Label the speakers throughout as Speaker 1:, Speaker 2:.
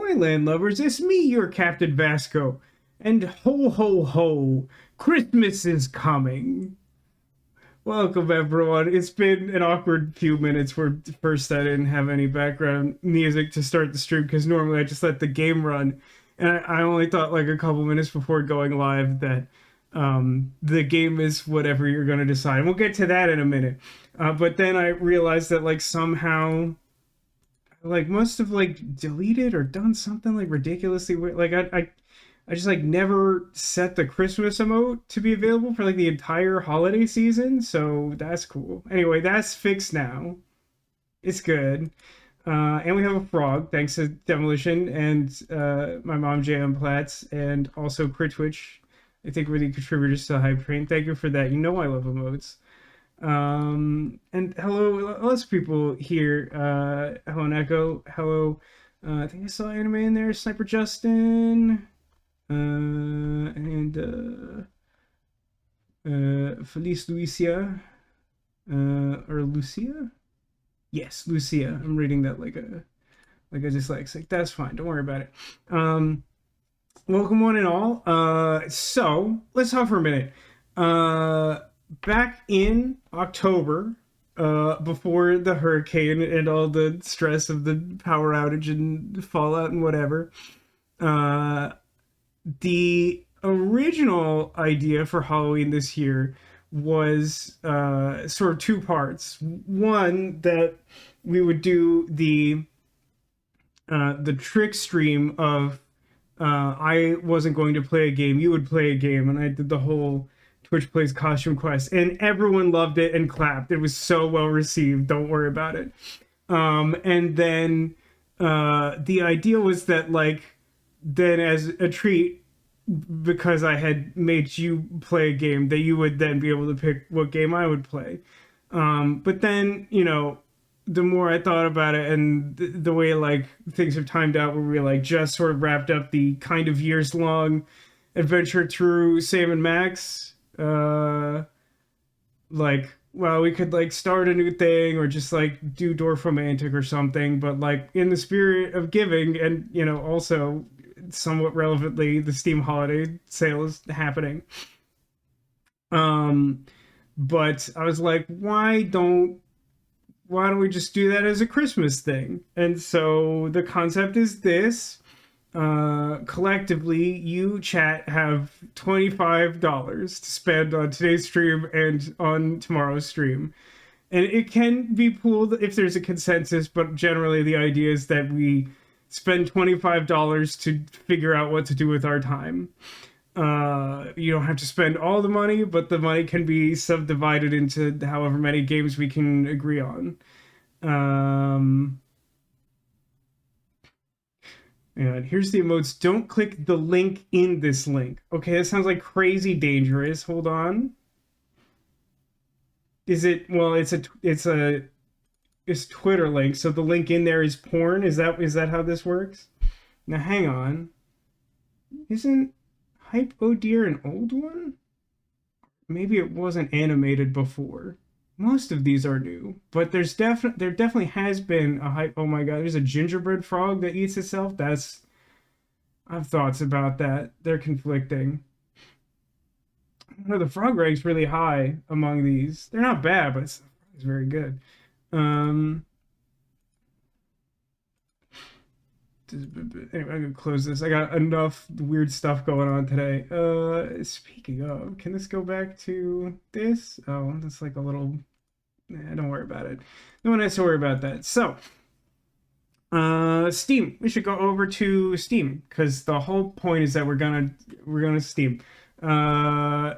Speaker 1: my landlubbers, it's me, your Captain Vasco. And ho ho ho, Christmas is coming. Welcome everyone. It's been an awkward few minutes where first I didn't have any background music to start the stream because normally I just let the game run. And I only thought like a couple minutes before going live that the game is whatever you're going to decide. And we'll get to that in a minute. But then I realized that like somehow like must have like deleted or done something like ridiculously weird. Like I just like never set the Christmas emote to be available for like the entire holiday season, so that's cool. Anyway, that's fixed now. It's good. And we have a frog, thanks to Demolition and my mom JM Platts and also Critwitch. I think were the contributors to the Hype Train. Thank you for that. You know I love emotes. And hello, lots of people here. Hello, Neko. Hello. I think I saw anime in there. Sniper Justin. Felice Lucia. Or Lucia? Yes, Lucia. I'm reading that like a dyslexic. That's fine. Don't worry about it. Welcome one and all. So let's talk for a minute. Back in October, before the hurricane and all the stress of the power outage and fallout and whatever, the original idea for Halloween this year was sort of two parts. One, that we would do the trick stream of I wasn't going to play a game, you would play a game, and I did the whole Twitch Plays Costume Quest, and everyone loved it and clapped. It was so well received. Don't worry about it. And then the idea was that, like, then as a treat, because I had made you play a game, that you would then be able to pick what game I would play. But then, you know, the more I thought about it and the way like things have timed out, where we like just sort of wrapped up the kind of years long adventure through Sam and Max, like, well, we could like start a new thing or just like do Dwarf Romantic or something, but like in the spirit of giving and, you know, also somewhat relevantly, the Steam holiday sale is happening. But I was like, why don't we just do that as a Christmas thing? And so the concept is this. Collectively, you chat have $25 to spend on today's stream and on tomorrow's stream. And it can be pooled if there's a consensus, but generally the idea is that we spend $25 to figure out what to do with our time. You don't have to spend all the money, but the money can be subdivided into however many games we can agree on. And here's the emotes. Don't click the link in this link. Okay, that sounds like crazy dangerous. Hold on. Is it? Well, it's Twitter link. So the link in there is porn. Is that how this works? Now hang on. Isn't Hype Oh Dear an old one? Maybe it wasn't animated before. Most of these are new, but there definitely has been a hype. Oh my god, there's a gingerbread frog that eats itself. I have thoughts about that. They're conflicting. I don't know, the frog rank's really high among these. They're not bad, but it's very good. Anyway, I'm gonna close this. I got enough weird stuff going on today. Speaking of, can this go back to this? Oh, that's like a little. Nah, don't worry about it. No one has to worry about that. So, Steam. We should go over to Steam because the whole point is that we're gonna Steam. I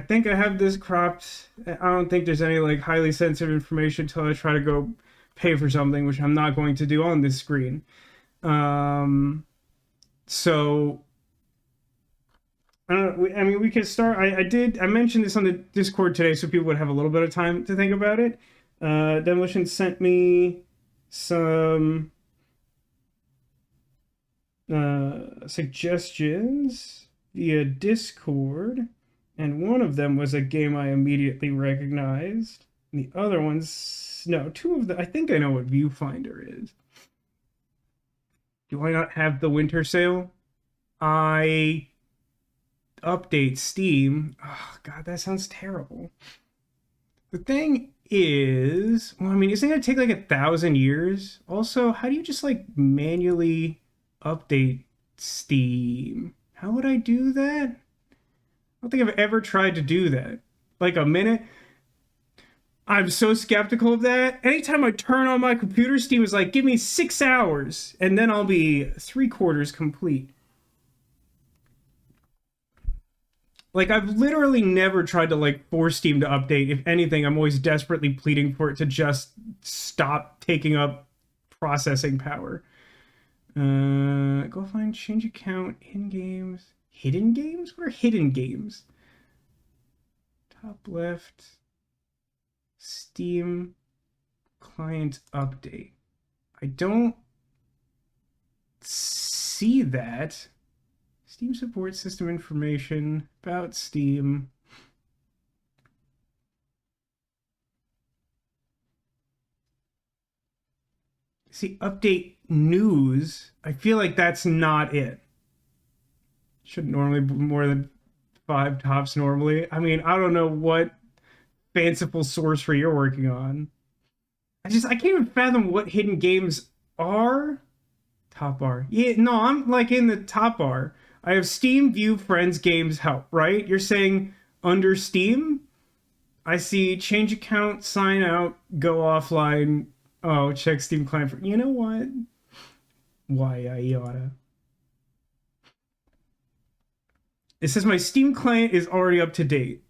Speaker 1: think I have this cropped. I don't think there's any like highly sensitive information until I try to go pay for something, which I'm not going to do on this screen. So I don't know. I mean, we could start. I mentioned this on the Discord today, so people would have a little bit of time to think about it. Demolition sent me some suggestions via Discord, and one of them was a game I immediately recognized. And the other ones, no, two of them. I think I know what Viewfinder is. Do I not have the winter sale? I update Steam. Oh, God, that sounds terrible. The thing is, well, I mean, isn't it gonna take like 1,000 years? Also, how do you just like manually update Steam? How would I do that? I don't think I've ever tried to do that. Like a minute. I'm so skeptical of that. Anytime I turn on my computer, Steam is like, give me 6 hours, and then I'll be 3/4 complete. Like, I've literally never tried to like force Steam to update. If anything, I'm always desperately pleading for it to just stop taking up processing power. Go find change account in games. Hidden games? What are hidden games? Top left. Steam client update. I don't see that. Steam support system information about Steam. See, update news. I feel like that's not it. Should normally be more than 5 tops normally. I mean, I don't know what fanciful sorcery you're working on. I can't even fathom what hidden games are. Top bar. Yeah, no, I'm like in the top bar. I have Steam, View, Friends, Games, Help, right? You're saying under Steam? I see change account, sign out, go offline. Oh, check Steam client for. You know what? Why I oughta. It says my Steam client is already up to date.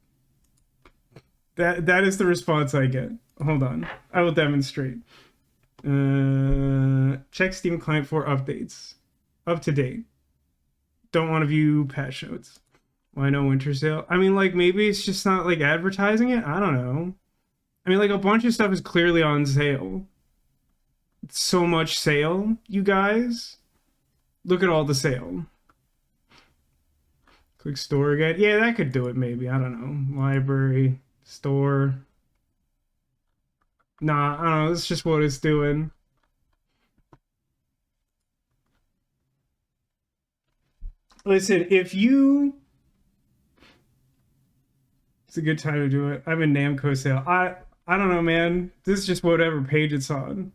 Speaker 1: That is the response I get. Hold on. I will demonstrate. Check Steam client for updates. Up to date. Don't want to view patch notes. Why no winter sale? I mean, like, maybe it's just not, like, advertising it? I don't know. I mean, like, a bunch of stuff is clearly on sale. So much sale, you guys. Look at all the sale. Click store again. Yeah, that could do it, maybe. I don't know. Library, store. Nah, I don't know. That's just what it's doing. Listen, if you... It's a good time to do it. I'm in Namco sale. I don't know, man. This is just whatever page it's on.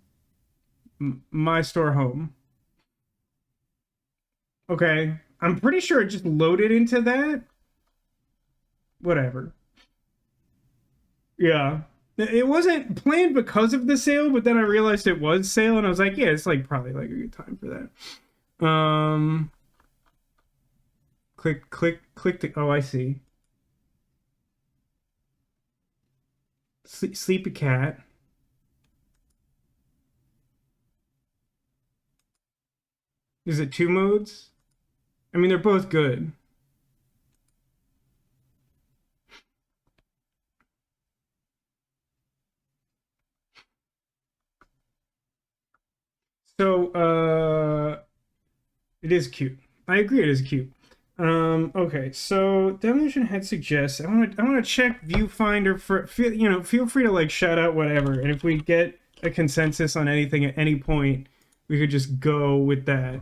Speaker 1: My store home. Okay. I'm pretty sure it just loaded into that. Whatever. Yeah. It wasn't planned because of the sale, but then I realized it was sale, and I was like, yeah, it's like probably like a good time for that. Click the, oh, I see. Sleep a cat. Is it 2 modes? I mean, they're both good. So, it is cute. I agree, it is cute. Okay, so Demolition Head suggests I want to check Viewfinder for feel free to like shout out whatever, and if we get a consensus on anything at any point, we could just go with that.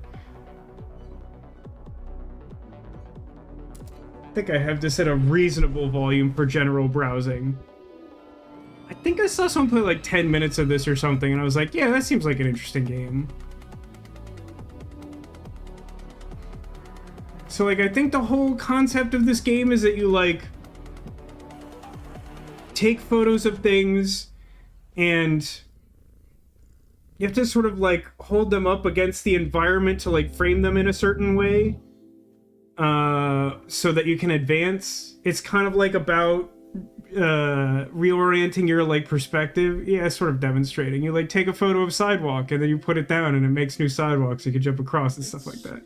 Speaker 1: I think I have this at a reasonable volume for general browsing. I think I saw someone play like 10 minutes of this or something, and I was like, yeah, that seems like an interesting game. So, like, I think the whole concept of this game is that you, like, take photos of things and you have to sort of, like, hold them up against the environment to, like, frame them in a certain way so that you can advance. It's kind of, like, about reorienting your, like, perspective. Yeah, sort of demonstrating. You, like, take a photo of sidewalk and then you put it down and it makes new sidewalks. You can jump across and stuff like that.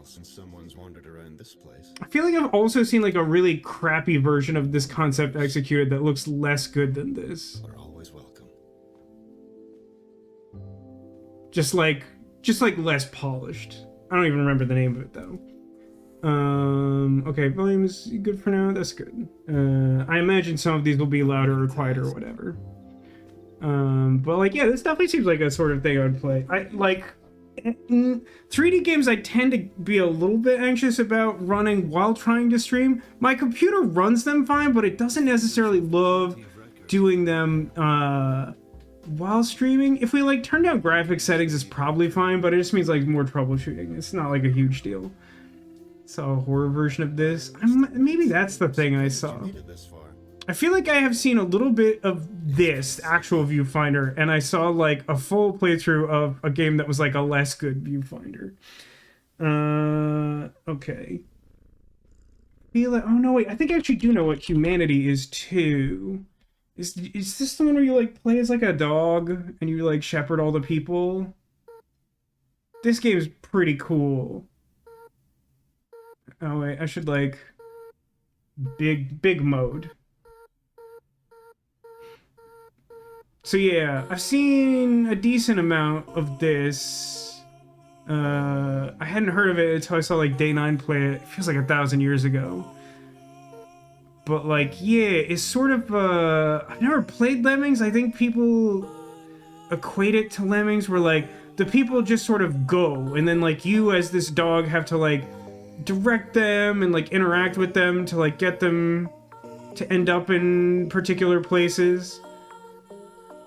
Speaker 2: Since someone's wandered around this place.
Speaker 1: I feel like I've also seen like a really crappy version of this concept executed that looks less good than this.
Speaker 2: They're always welcome.
Speaker 1: Just like less polished. I don't even remember the name of it though. Okay, volume is good for now. That's good. I imagine some of these will be louder or quieter or whatever. But like, yeah, this definitely seems like a sort of thing I would play. 3D games I tend to be a little bit anxious about running while trying to stream. My computer runs them fine, but it doesn't necessarily love doing them while streaming. If we like turn down graphics settings, it's probably fine, but it just means like more troubleshooting. It's not like a huge deal. Saw a horror version of this. Maybe that's the thing I saw. I feel like I have seen a little bit of this actual viewfinder, and I saw like a full playthrough of a game that was like a less good viewfinder. Okay. Feel like, oh no, wait, I think I actually do know what Humanity is too. Is this the one where you like play as like a dog and you like shepherd all the people? This game is pretty cool. Oh wait, I should like big mode. So yeah, I've seen a decent amount of this. I hadn't heard of it until I saw like Day 9 play it. It feels like 1,000 years ago. But like, yeah, it's sort of I've never played Lemmings. I think people equate it to Lemmings where like the people just sort of go, and then like you as this dog have to like direct them and like interact with them to like get them to end up in particular places.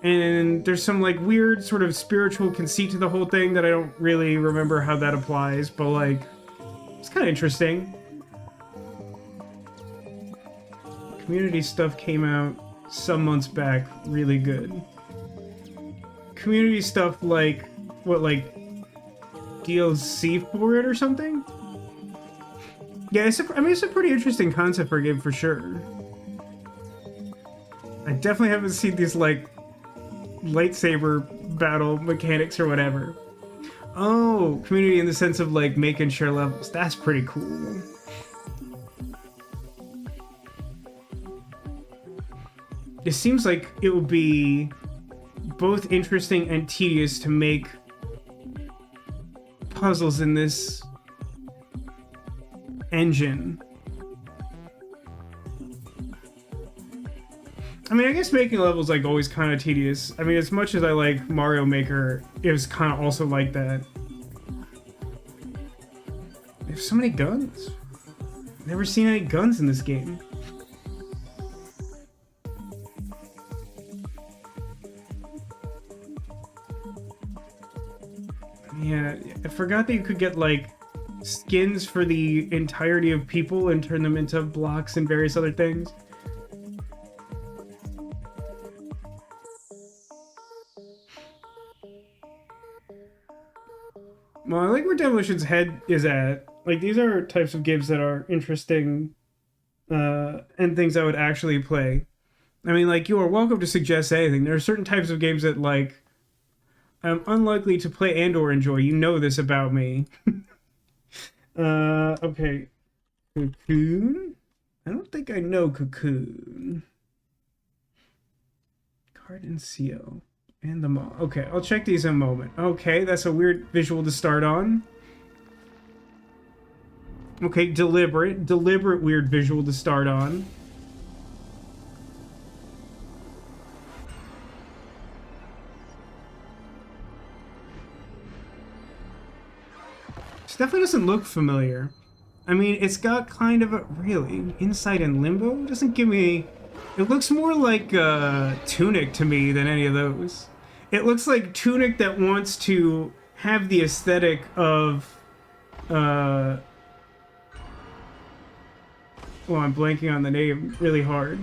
Speaker 1: And there's some like weird sort of spiritual conceit to the whole thing that I don't really remember how that applies, but like it's kind of interesting. Community stuff came out some months back, really good. Community stuff like what, like DLC for it or something? Yeah, it's a pretty interesting concept for a game for sure. I definitely haven't seen these like lightsaber battle mechanics or whatever. Oh, community in the sense of like make and share levels. That's pretty cool. It seems like it would be both interesting and tedious to make puzzles in this engine. I mean, I guess making levels like always kind of tedious. I mean, as much as I like Mario Maker, it was kind of also like that. There's so many guns. Never seen any guns in this game. Yeah, I forgot that you could get like skins for the entirety of people and turn them into blocks and various other things. Well, I like where Demolition's head is at. Like, these are types of games that are interesting and things I would actually play. I mean, like, you are welcome to suggest anything. There are certain types of games that, like, I'm unlikely to play and or enjoy. You know this about me. Okay. Cocoon? I don't think I know Cocoon. Card and seal. And the mall. Okay, I'll check these in a moment. Okay, that's a weird visual to start on. Okay, deliberate weird visual to start on. This definitely doesn't look familiar. I mean, it's got kind of a... Really? Insight and Limbo? It doesn't give me... It looks more like Tunic to me than any of those. It looks like Tunic that wants to have the aesthetic of... Well, I'm blanking on the name really hard.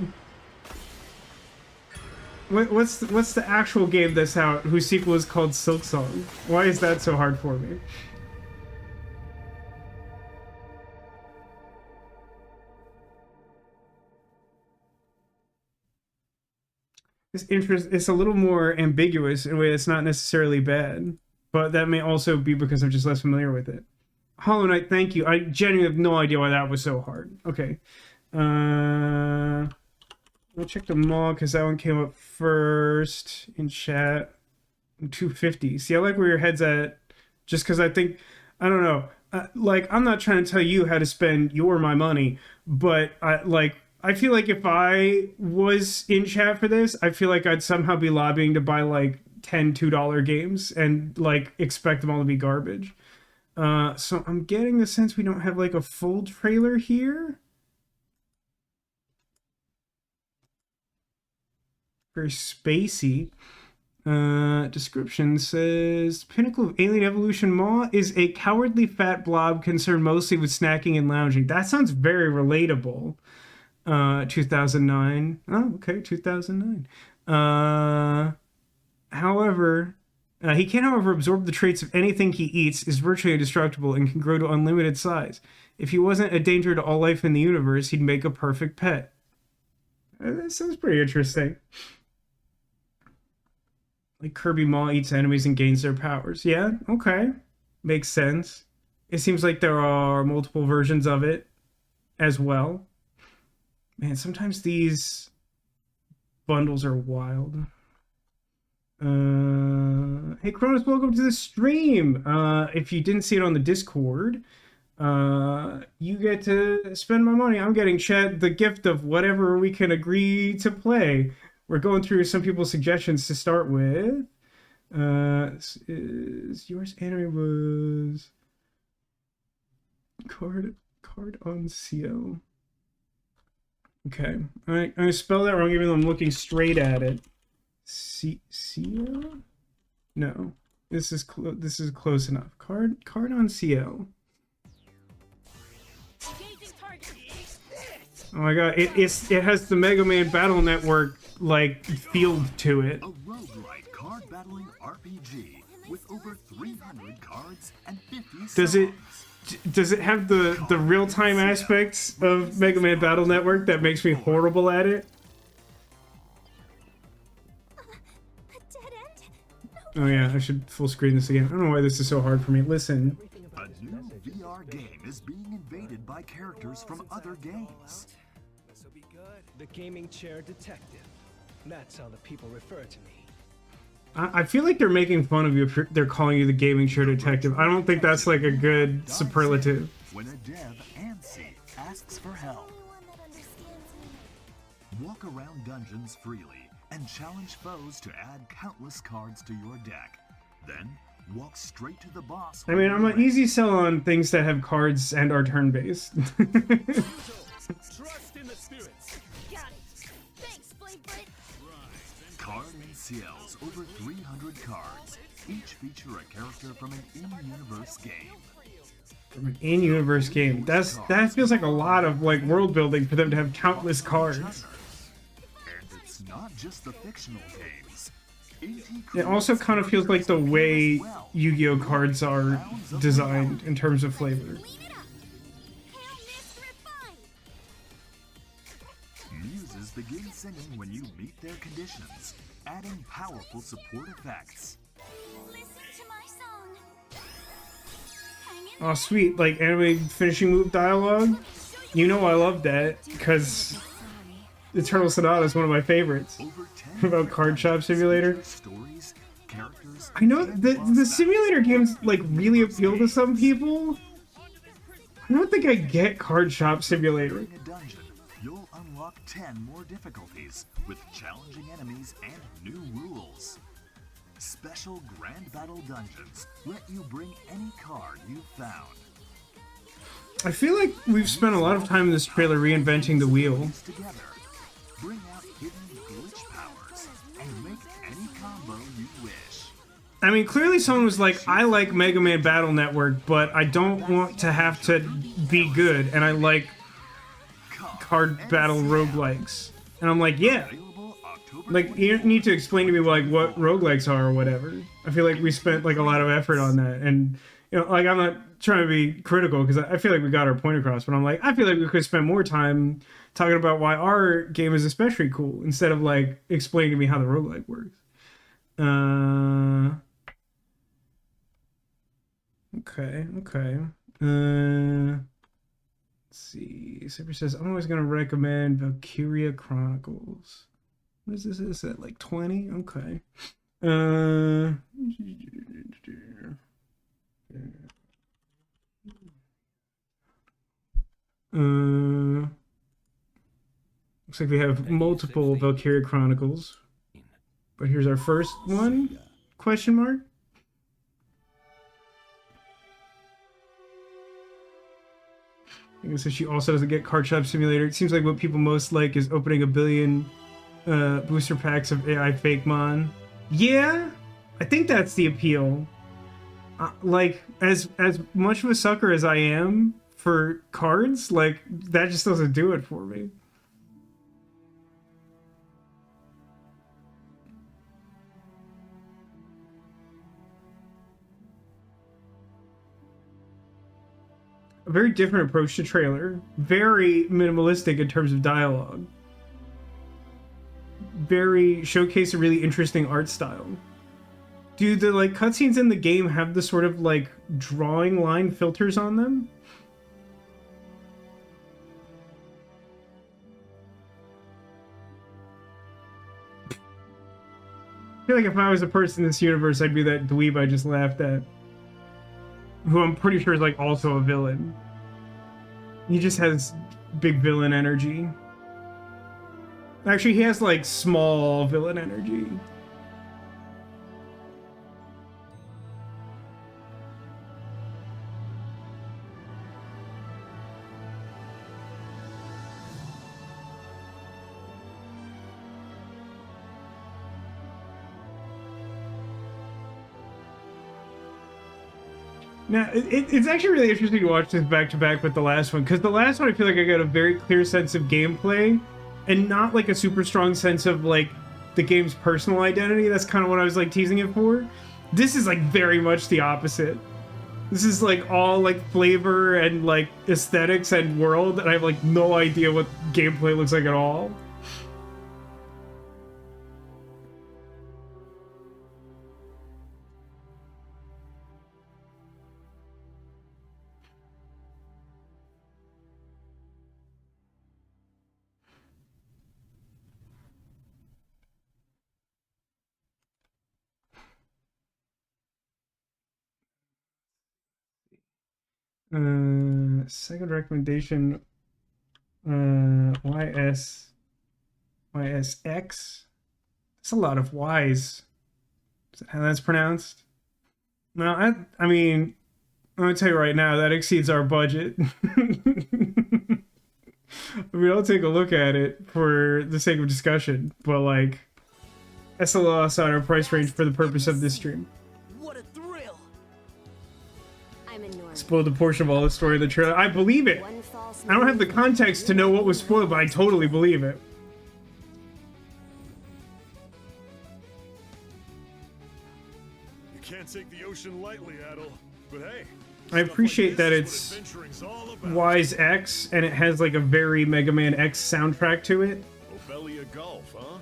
Speaker 1: What's the actual game that's out whose sequel is called Silksong? Why is that so hard for me? It's a little more ambiguous in a way that's not necessarily bad, but that may also be because I'm just less familiar with it. Hollow Knight, thank you. I genuinely have no idea why that was so hard. Okay. I'll check the mall because that one came up first in chat. 250. See, I like where your head's at just because I think, I don't know, like, I'm not trying to tell you how to spend your my money, but I feel like if I was in chat for this, I feel like I'd somehow be lobbying to buy like 10 $2 games and like expect them all to be garbage. So I'm getting the sense we don't have like a full trailer here. Very spacey. Description says pinnacle of alien evolution, Maw is a cowardly fat blob concerned mostly with snacking and lounging. That sounds very relatable. 2009. Oh, okay, 2009. However, he can, however, absorb the traits of anything he eats, is virtually indestructible, and can grow to unlimited size. If he wasn't a danger to all life in the universe, he'd make a perfect pet. That sounds pretty interesting. Like Kirby Maw eats enemies and gains their powers. Yeah, okay. Makes sense. It seems like there are multiple versions of it as well. Man, sometimes these bundles are wild. Hey Cronus, welcome to the stream. If you didn't see it on the Discord, you get to spend my money. I'm getting Chad the gift of whatever we can agree to play. We're going through some people's suggestions to start with. This is yours. Anime was card on CO. Okay, all right. I'm gonna spell that wrong, even though I'm looking straight at it. CO? No, this is close enough. Card on CO. Oh my god, it has the Mega Man Battle Network like field to it.
Speaker 3: A roguelike card battling RPG with over 300 cards and 50
Speaker 1: Does it have the real-time aspects of Mega Man Battle Network that makes me horrible at it? Oh yeah, I should full screen this again. I don't know why this is so hard for me. Listen.
Speaker 3: A new VR game is being invaded by characters from other games.
Speaker 4: This'll be good. The gaming chair detective. That's how the people refer to me.
Speaker 1: I feel like they're making fun of you if they're calling you the gaming chair detective. I don't think that's like a good superlative.
Speaker 3: When a dev, Ansi, asks for help. Walk around dungeons freely and challenge foes to add countless cards to your deck. Then, walk straight to the boss.
Speaker 1: I mean, I'm an easy sell on things that have cards and are turn-based.
Speaker 4: Trust in the spirits.
Speaker 5: Got it. Thanks, Flamefoot.
Speaker 3: Card NCLs, over 300 cards. Each feature a character from an in-universe game.
Speaker 1: From an in-universe game. That feels like a lot of like world building for them to have countless cards.
Speaker 3: And it's not just the fictional games.
Speaker 1: It also kind of feels like the way Yu-Gi-Oh cards are designed in terms of flavor.
Speaker 5: Lead it up. Hail Miss Refine.
Speaker 3: Muses begin singing when you meet their conditions, adding powerful support effects.
Speaker 5: Listen to my song. Hang in
Speaker 1: Oh, sweet, like anime finishing move dialogue. You know I love that because Eternal Sonata is one of my favorites.
Speaker 3: Over 10
Speaker 1: About Card Shop Simulator.
Speaker 3: stories, characters,
Speaker 1: I know
Speaker 3: and
Speaker 1: the
Speaker 3: boss
Speaker 1: simulator games like really appeal to some people. I don't think I get Card Shop Simulator.
Speaker 3: In a dungeon, you'll unlock 10 more difficulties with challenging enemies and new rules. Special Grand Battle Dungeons let you bring any card you've found.
Speaker 1: I feel like we've spent a lot of time in this trailer reinventing the wheel.
Speaker 3: These together, bring out hidden glitch powers and make any combo you wish.
Speaker 1: I mean, clearly someone was like, I like Mega Man Battle Network, but I don't want to have to be good, and I like card battle roguelikes. And I'm like, yeah.
Speaker 3: Available October
Speaker 1: Like, you don't need to explain to me, like, what roguelikes are or whatever. I feel like we spent, like, a lot of effort on that. And, you know, like, I'm not trying to be critical, because I feel like we got our point across. But I'm like, I feel like we could spend more time talking about why our game is especially cool, instead of, like, explaining to me how the roguelike works. Okay. Let's see. Cyber says, I'm always going to recommend Valkyria Chronicles. What is this? Is that like 20? Okay. Looks like we have multiple Valkyria Chronicles. But here's our first one. Question mark. I guess she also doesn't get Card Shop Simulator. It seems like what people most like is opening a billion booster packs of AI Fake Mon. Yeah, I think that's the appeal. Like, as much of a sucker as I am for cards, like, that just doesn't do it for me. A very different approach to trailer. Very minimalistic in terms of dialogue. Very showcase a really interesting art style. Do the like cutscenes in the game have the sort of like drawing line filters on them? I feel like if I was a person in this universe, I'd be that dweeb I just laughed at. Who I'm pretty sure is like also a villain. He just has big villain energy. Actually, he has like small villain energy. Now, it's actually really interesting to watch this back to back with the last one, because the last one I feel like I got a very clear sense of gameplay and not like a super strong sense of like the game's personal identity. That's kind of what I was like teasing it for. This is like very much the opposite. This is like all like flavor and like aesthetics and world, and I have like no idea what gameplay looks like at all. Second recommendation, YSX. That's a lot of Y's. Is that how that's pronounced? No, I mean, I'm gonna tell you right now, that exceeds our budget. I mean, I'll take a look at it for the sake of discussion, but like, that's a little outside our price range for the purpose of this stream.
Speaker 6: What a thrill!
Speaker 5: I'm enormous.
Speaker 1: Spoiled a portion of all the story of the trailer. I believe it.
Speaker 5: One false
Speaker 1: I don't have the
Speaker 5: move,
Speaker 1: context to know what was spoiled, but I totally believe it.
Speaker 7: You can't take the ocean lightly, Adel. But hey,
Speaker 1: I appreciate that it's Wise X and it has like a very Mega Man X soundtrack to it.
Speaker 7: Obelia Golf, huh?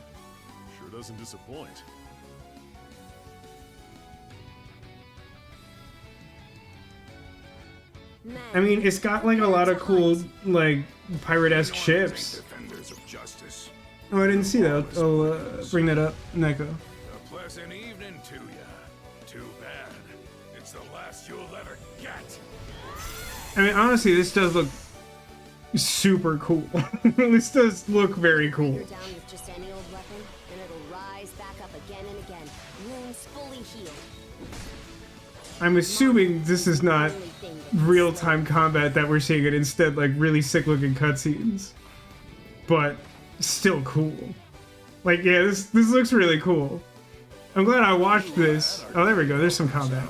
Speaker 7: Sure doesn't disappoint.
Speaker 5: man,
Speaker 1: I mean, it's got like a lot of cool like pirate-esque ships.
Speaker 7: Defenders of justice.
Speaker 1: Oh, I didn't see that. I'll bring that up, Neko.
Speaker 7: A pleasant evening to ya. Too bad. It's the last you'll ever get.
Speaker 1: I mean, honestly, this does look super cool. This does look very cool.
Speaker 5: You're down with just any old weapon, and it'll rise back up again and again. Wounds fully healed.
Speaker 1: I'm assuming this is not real-time combat that we're seeing, it instead like really sick-looking cutscenes. But still cool. Like, yeah, this looks really cool. I'm glad I watched this. Oh, there we go. There's some combat.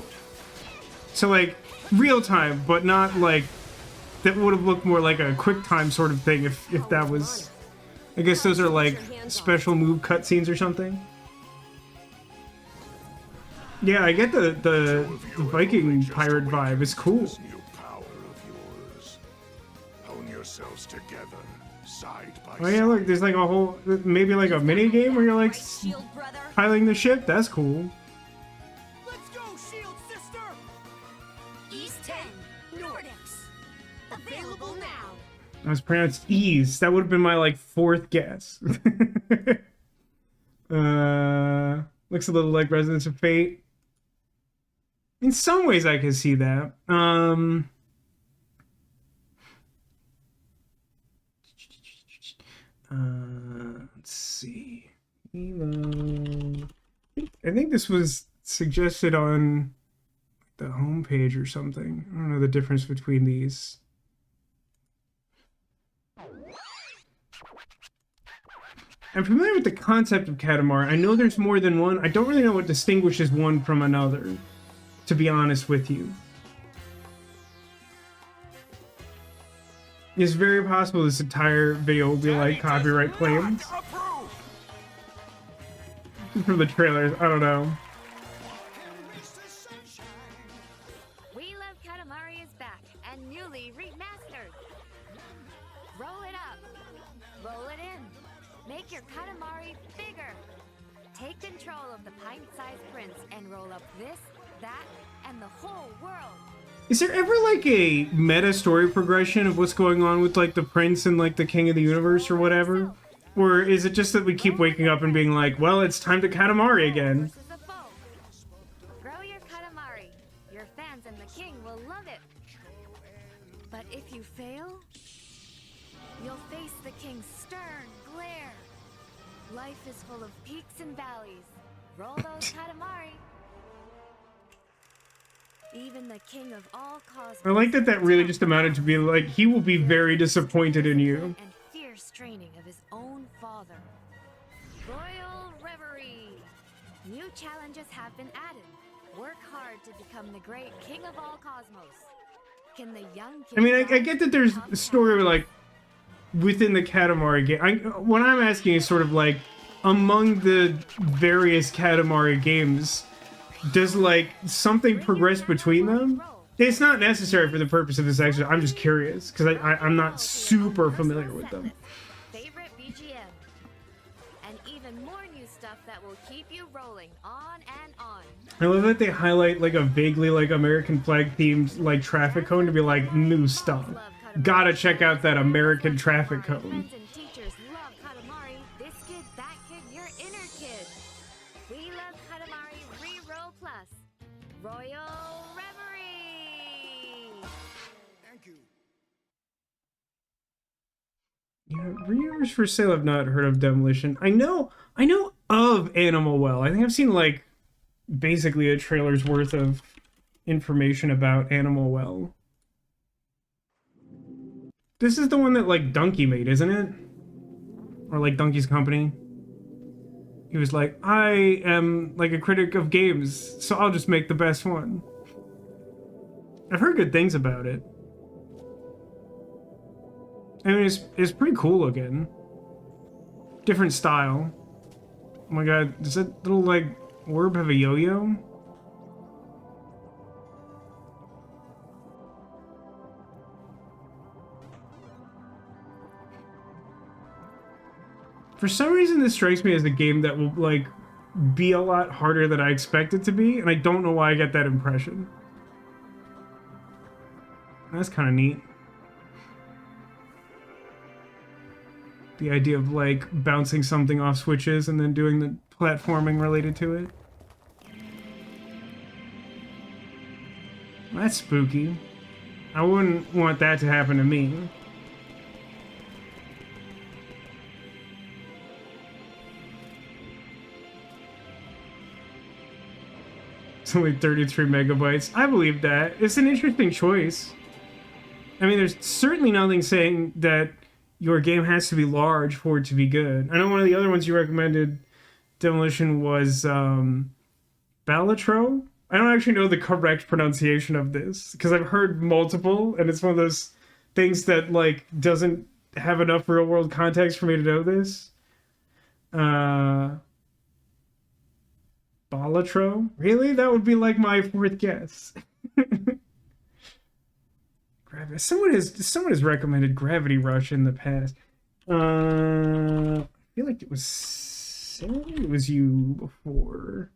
Speaker 1: So like real time, but not like that would have looked more like a quick time sort of thing if that was. I guess those are like special move cutscenes or something. Yeah, I get the Viking pirate vibe. It's cool.
Speaker 7: New power of yours. Hone yourselves together, side by
Speaker 1: Oh yeah, look, there's like a whole, maybe like a mini game where you're like
Speaker 5: Shield brother.
Speaker 1: piloting the ship. That's cool.
Speaker 6: Let's go, Shield Sister!
Speaker 5: East 10. Nordics. Available now.
Speaker 1: That was pronounced ease. That would have been my like fourth guess. Looks a little like Resonance of Fate. In some ways, I can see that. Let's see. Elo. I think this was suggested on the homepage or something. I don't know the difference between these. I'm familiar with the concept of Katamari. I know there's more than one. I don't really know what distinguishes one from another, to be honest with you. It's very possible this entire video will be like copyright claims. From the trailers, I don't know.
Speaker 5: We Love Katamari is back and newly remastered. Roll it up. Roll it in. Make your Katamari bigger. Take control of the pint-sized prince and roll up this, that, and the whole world.
Speaker 1: Is there ever like a meta story progression of what's going on with like the prince and like the king of the universe or whatever? Or is it just that we keep waking up and being like, well, it's time to Katamari again?
Speaker 5: Grow your Katamari. Your fans and the king will love it. But if you fail, you'll face the king's stern glare. Life is full of peaks and valleys. Roll those Katamari. Even the king of all cosmos.
Speaker 1: I like that that really just amounted to be like, he will be very disappointed in you.
Speaker 5: And fierce training of his own father. Royal Reverie. New challenges have been added. Work hard to become the great king of all cosmos. Can the young king...
Speaker 1: I mean, I get that there's a story like within the Katamari game. What I'm asking is sort of like, among the various Katamari games, does like something progress between them? It's not necessary for the purpose of this exercise. I'm just curious because I'm not super familiar with them.
Speaker 5: Favorite BGM. And even more new stuff that will keep you rolling on and on.
Speaker 1: I love that they highlight like a vaguely like American flag themed like traffic cone to be like new stuff. Gotta check out that American traffic cone.
Speaker 5: Friends and teachers love Katamari. This kid, that kid, your inner kid. We love Katamari Reroll Plus. Royal Reverie.
Speaker 6: Thank you.
Speaker 1: Yeah, reviewers for sale have not heard of Demolition. I know of Animal Well. I think I've seen like basically a trailer's worth of information about Animal Well. This is the one that like Donkey made, isn't it? Or like Donkey's company. He was like, I am like a critic of games, so I'll just make the best one. I've heard good things about it. I mean, it's pretty cool looking. Different style. Oh my god, does that little like orb have a yo-yo? For some reason, this strikes me as a game that will like be a lot harder than I expect it to be, and I don't know why I get that impression. That's kind of neat. The idea of like bouncing something off switches and then doing the platforming related to it. That's spooky. I wouldn't want that to happen to me. It's only 33 megabytes. I believe that. It's an interesting choice. I mean, there's certainly nothing saying that your game has to be large for it to be good. I know one of the other ones you recommended, Demolition, was Balatro. I don't actually know the correct pronunciation of this because I've heard multiple, and it's one of those things that like doesn't have enough real world context for me to know this. Balatro? Really? That would be like my fourth guess. Someone has recommended Gravity Rush in the past. I feel like it was you before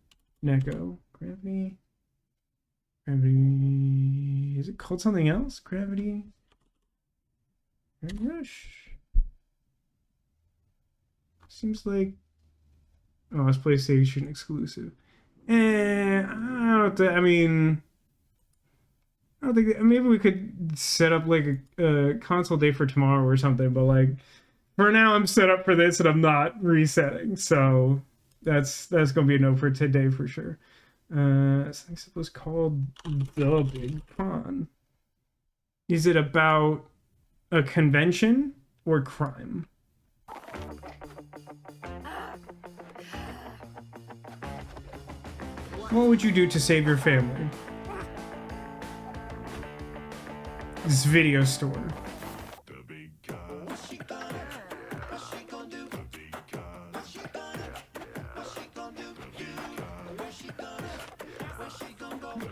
Speaker 1: Neko. Gravity is it called something else? Gravity Rush? Seems like it's PlayStation exclusive. I don't think maybe we could set up like a console day for tomorrow or something, but like for now I'm set up for this and I'm not resetting, so that's gonna be a no for today for sure. I think it was called The Big Pawn. Is it about a convention or crime? What would you do to save your family? This video store.
Speaker 7: The big con. The big con.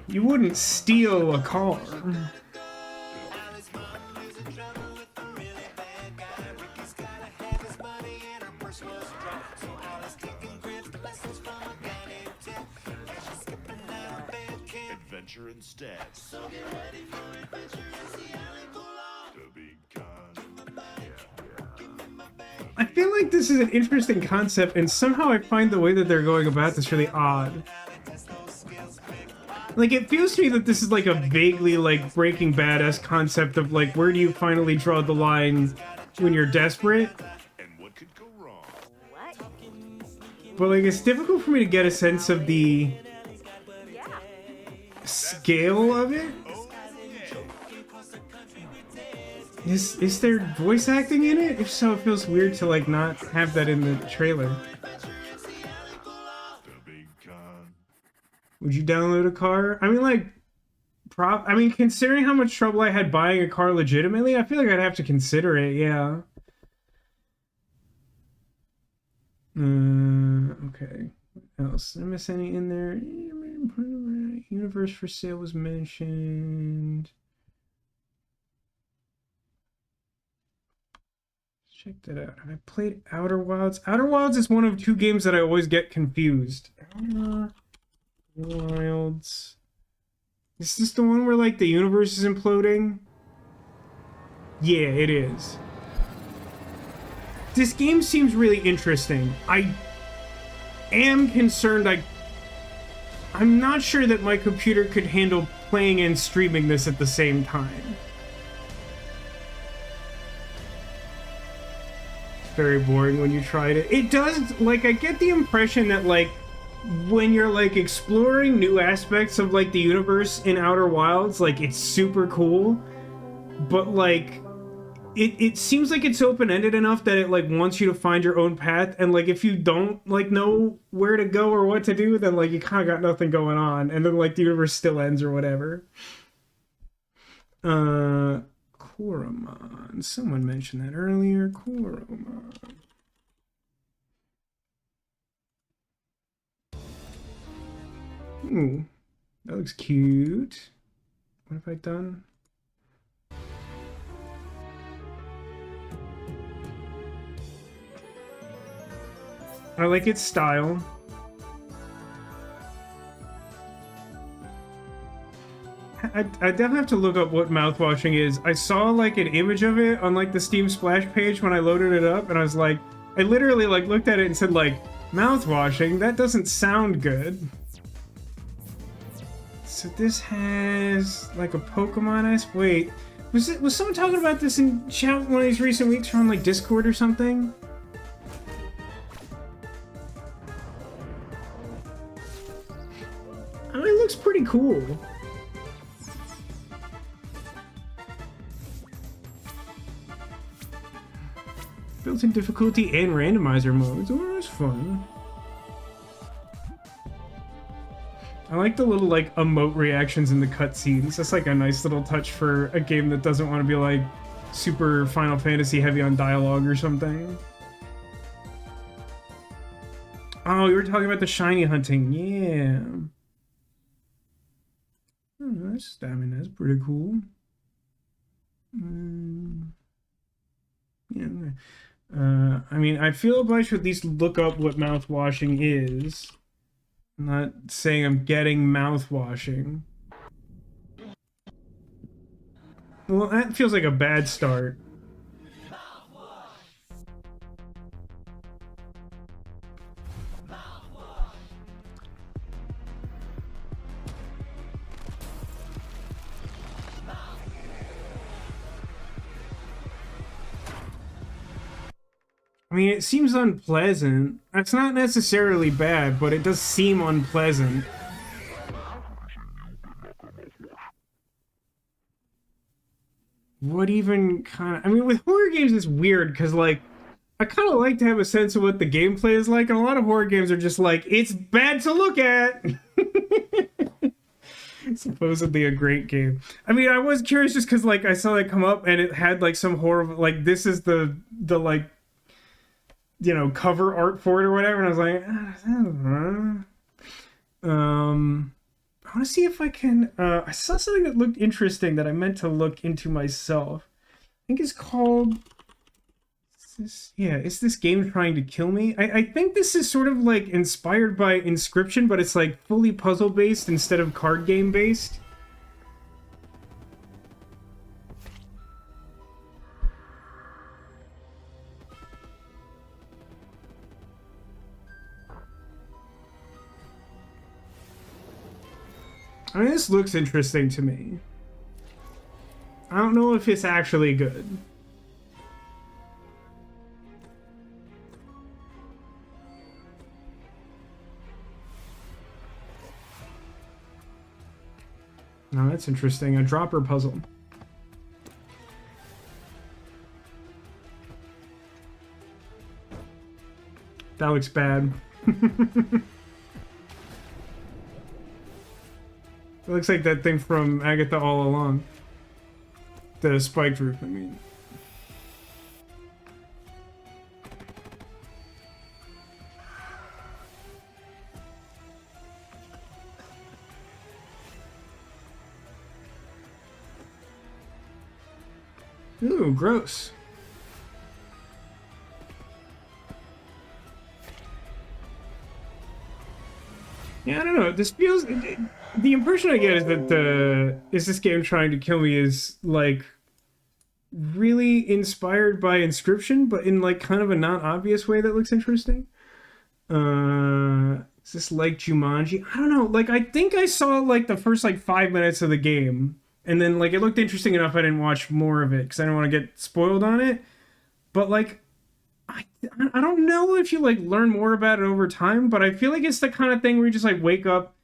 Speaker 1: You wouldn't steal a car.
Speaker 3: Adventure instead.
Speaker 1: I feel like this is an interesting concept, and somehow I find the way that they're going about this really odd. Like, it feels to me that this is like a vaguely, like, Breaking Bad-esque concept of, like, where do you finally draw the line when you're desperate?
Speaker 3: And what could go wrong?
Speaker 1: But, like, it's difficult for me to get a sense of the scale of it. Is there voice acting in it? If so, it feels weird to, like, not have that in the trailer. Would you download a car? I mean, like, considering how much trouble I had buying a car legitimately, I feel like I'd have to consider it, yeah. Okay. What else? Did I miss any in there? Universe for sale was mentioned. Check that out. Have I played Outer Wilds? Outer Wilds is one of two games that I always get confused. Outer Wilds. Is this the one where, like, the universe is imploding? Yeah, it is. This game seems really interesting. I am concerned I'm not sure that my computer could handle playing and streaming this at the same time. It's very boring when you tried it. It does, like, I get the impression that, like, when you're, like, exploring new aspects of, like, the universe in Outer Wilds, like, it's super cool, but, like, it seems like it's open-ended enough that it, like, wants you to find your own path, and, like, if you don't, like, know where to go or what to do, then, like, you kind of got nothing going on, and then, like, the universe still ends or whatever. Koromon. Someone mentioned that earlier. Koromon. Ooh, that looks cute. What have I done? I like its style. I definitely have to look up what mouthwashing is. I saw, like, an image of it on, like, the Steam Splash page when I loaded it up, and I was like, I literally, like, looked at it and said, like, mouthwashing? That doesn't sound good. So this has, like, a Pokemon-esque... Wait, was someone talking about this in chat one of these recent weeks from, like, Discord or something? I mean, it looks pretty cool. Built-in difficulty and randomizer modes. Oh, that's fun. I like the little, like, emote reactions in the cutscenes. That's, like, a nice little touch for a game that doesn't want to be, like, super Final Fantasy heavy on dialogue or something. Oh, you were talking about the shiny hunting. Yeah. Oh, that's pretty cool. Yeah. I mean, I feel obliged to at least look up what mouthwashing is. I'm not saying I'm getting mouthwashing. Well, that feels like a bad start. I mean, it seems unpleasant. That's not necessarily bad, but it does seem unpleasant. what even kind of... I mean, with horror games, it's weird, because, like, I kind of like to have a sense of what the gameplay is like, and a lot of horror games are just like, it's bad to look at! Supposedly a great game. I mean, I was curious just because, like, I saw it come up, and it had, like, some horror... Like, this is the like, you know, cover art for it or whatever, and I was like, I want to see if I can... I saw something that looked interesting that I meant to look into myself. I think it's called... is this game trying to kill me? I think this is sort of like inspired by Inscription, but it's like fully puzzle based instead of card game based. I mean, this looks interesting to me. I don't know if it's actually good. Oh, that's interesting. A dropper puzzle. That looks bad. It looks like that thing from Agatha All Along. The spiked roof, I mean. Ooh, gross. Yeah, I don't know. This feels... the impression I get is that is this game trying to kill me is, like, really inspired by Inscription, but in, like, kind of a not obvious way that looks interesting. Is this like Jumanji? I don't know. Like, I think I saw, like, the first, like, 5 minutes of the game, and then, like, it looked interesting enough I didn't watch more of it, because I didn't want to get spoiled on it. But, like, I don't know if you, like, learn more about it over time, but I feel like it's the kind of thing where you just, like, wake up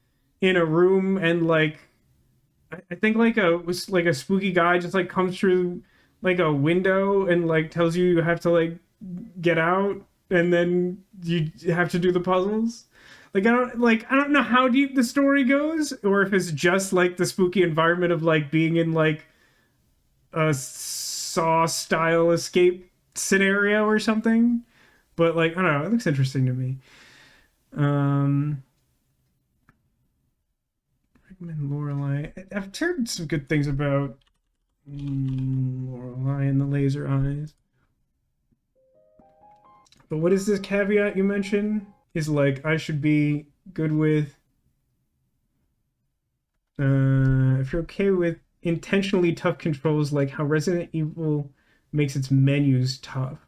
Speaker 1: in a room and, like, I think, like, a spooky guy just, like, comes through, like, a window and, like, tells you you have to, like, get out, and then you have to do the puzzles. Like, I don't know how deep the story goes, or if it's just, like, the spooky environment of, like, being in, like, a Saw-style escape scenario or something. But, like, I don't know, it looks interesting to me. Recommend Lorelei. I've heard some good things about Lorelei and the laser eyes. But what is this caveat you mentioned? Is, like, I should be good with... if you're okay with intentionally tough controls, like how Resident Evil makes its menus tough.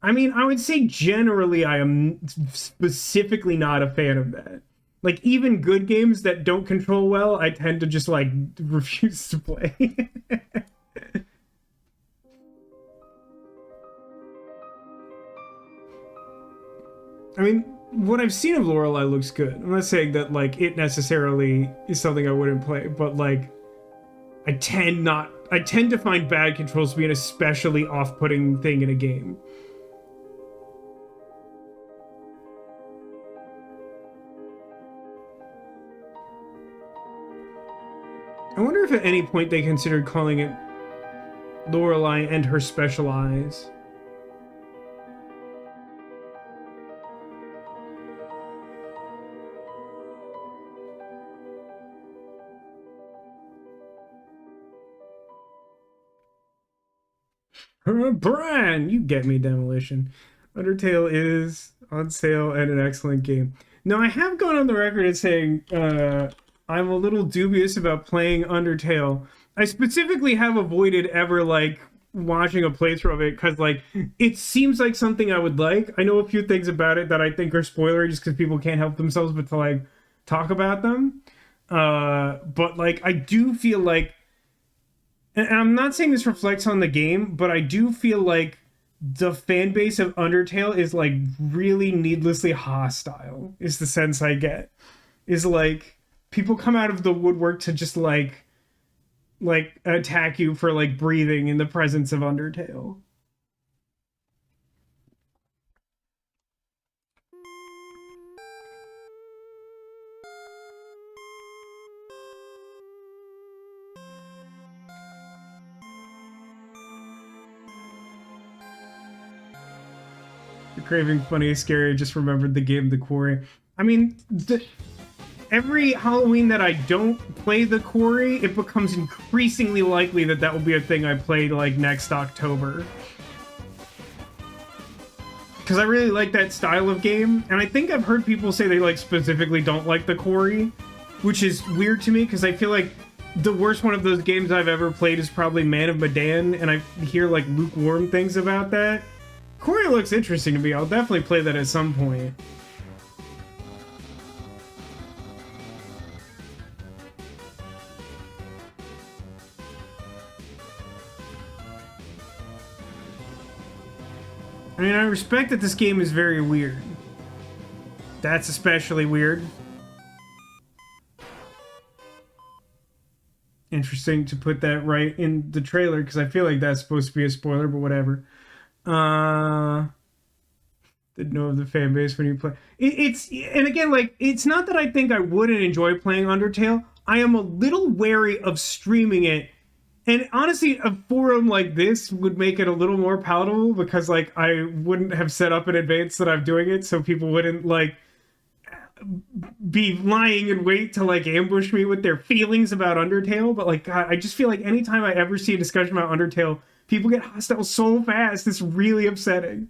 Speaker 1: I mean, I would say generally I am specifically not a fan of that. Like, even good games that don't control well, I tend to just, like, refuse to play. I mean, what I've seen of Lorelei looks good. I'm not saying that, like, it necessarily is something I wouldn't play, but, like, I tend to find bad controls to be an especially off-putting thing in a game. I wonder if at any point they considered calling it Lorelei and her special eyes. Brian, you get me, Demolition. Undertale is on sale and an excellent game. Now, I have gone on the record as saying I'm a little dubious about playing Undertale. I specifically have avoided ever, like, watching a playthrough of it because, like, it seems like something I would like. I know a few things about it that I think are spoilery just because people can't help themselves but to, like, talk about them. But, like, I do feel like, and I'm not saying this reflects on the game, but I do feel like the fan base of Undertale is, like, really needlessly hostile, is the sense I get. Is, like, people come out of the woodwork to just, like, like attack you for like breathing in the presence of Undertale. Craving Funny is Scary. I just remembered the game The Quarry. I mean, every Halloween that I don't play The Quarry, it becomes increasingly likely that that will be a thing I play like next October. Because I really like that style of game, and I think I've heard people say they like specifically don't like The Quarry, which is weird to me because I feel like the worst one of those games I've ever played is probably Man of Medan, and I hear like lukewarm things about that. Quarry looks interesting to me. I'll definitely play that at some point. I mean, I respect that this game is very weird. That's especially weird. Interesting to put that right in the trailer, because I feel like that's supposed to be a spoiler, but whatever. Didn't know of the fan base when you play. And again, like, it's not that I think I wouldn't enjoy playing Undertale. I am a little wary of streaming it. And honestly, a forum like this would make it a little more palatable because, like, I wouldn't have set up in advance that I'm doing it, so people wouldn't, like, be lying in wait to, like, ambush me with their feelings about Undertale. But, like, God, I just feel like anytime I ever see a discussion about Undertale, people get hostile so fast. It's really upsetting.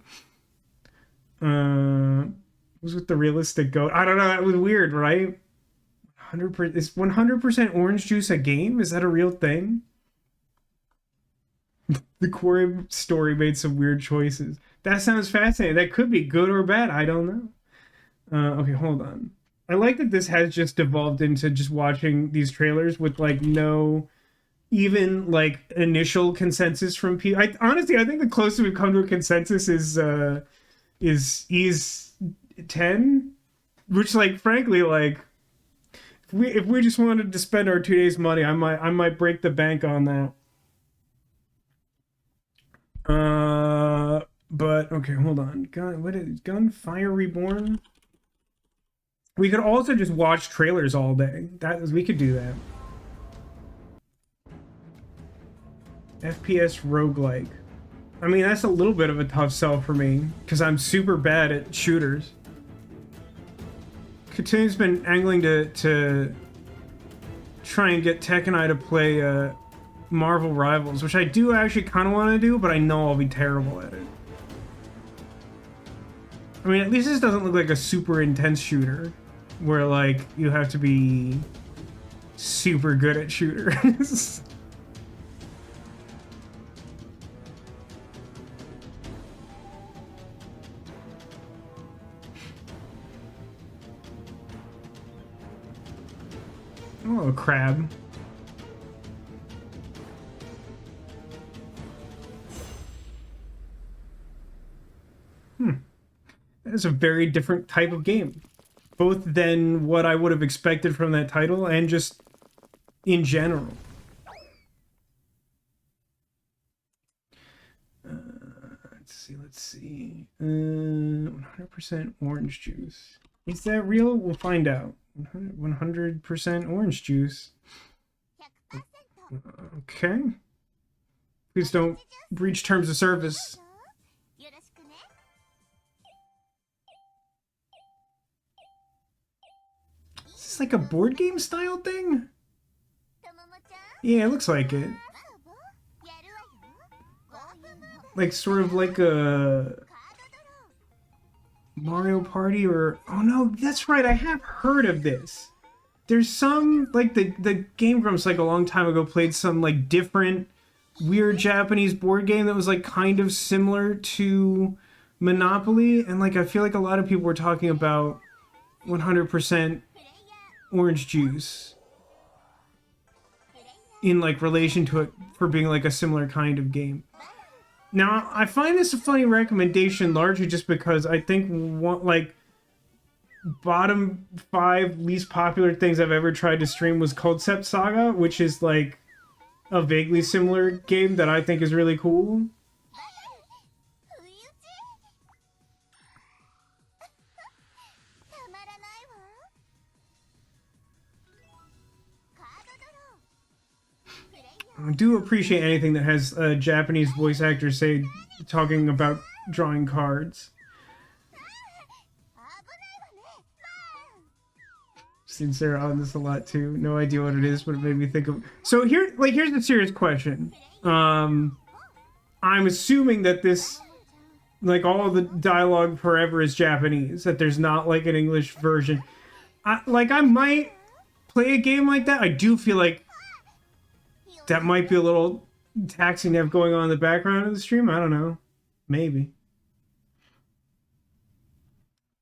Speaker 1: Who's with the realistic goat? I don't know. That was weird, right? 100%. Is 100% orange juice a game? Is that a real thing? The Quarry story made some weird choices. That sounds fascinating. That could be good or bad. I don't know. Okay, hold on. I like that this has just devolved into just watching these trailers with like no even like initial consensus from people. Honestly, I think the closest we've come to a consensus is 10, which, like, frankly, like, if we just wanted to spend our 2 days' money, I might break the bank on that. But okay, hold on. Gunfire Reborn? We could also just watch trailers all day. We could do that. FPS roguelike. I mean, that's a little bit of a tough sell for me because I'm super bad at shooters. Katune's been angling to try and get Tech and I to play Marvel Rivals, which I do actually kind of want to do, but I know I'll be terrible at it. I mean, at least this doesn't look like a super intense shooter where, like, you have to be super good at shooters. Oh, a crab. That is a very different type of game. Both than what I would have expected from that title and just in general. Let's see. 100% orange juice. Is that real? We'll find out. 100% orange juice. Okay. Please don't breach terms of service. Is this like a board game style thing? Yeah, it looks like it. Like sort of like a Mario Party or... Oh no, that's right, I have heard of this. There's some, like the Game Grumps like a long time ago played some like different weird Japanese board game that was like kind of similar to Monopoly, and like I feel like a lot of people were talking about 100% orange juice in like relation to it for being like a similar kind of game. Now, I find this a funny recommendation largely just because I think like bottom 5 least popular things I've ever tried to stream was Concept Saga, which is like a vaguely similar game that I think is really cool. I do appreciate anything that has a Japanese voice actor say talking about drawing cards. Seen Sarah on this a lot too. No idea what it is, but it made me think of. So here's the serious question. I'm assuming that this, like, all of the dialogue forever is Japanese. That there's not like an English version. I might play a game like that. I do feel like that might be a little taxing to have going on in the background of the stream. I don't know. Maybe.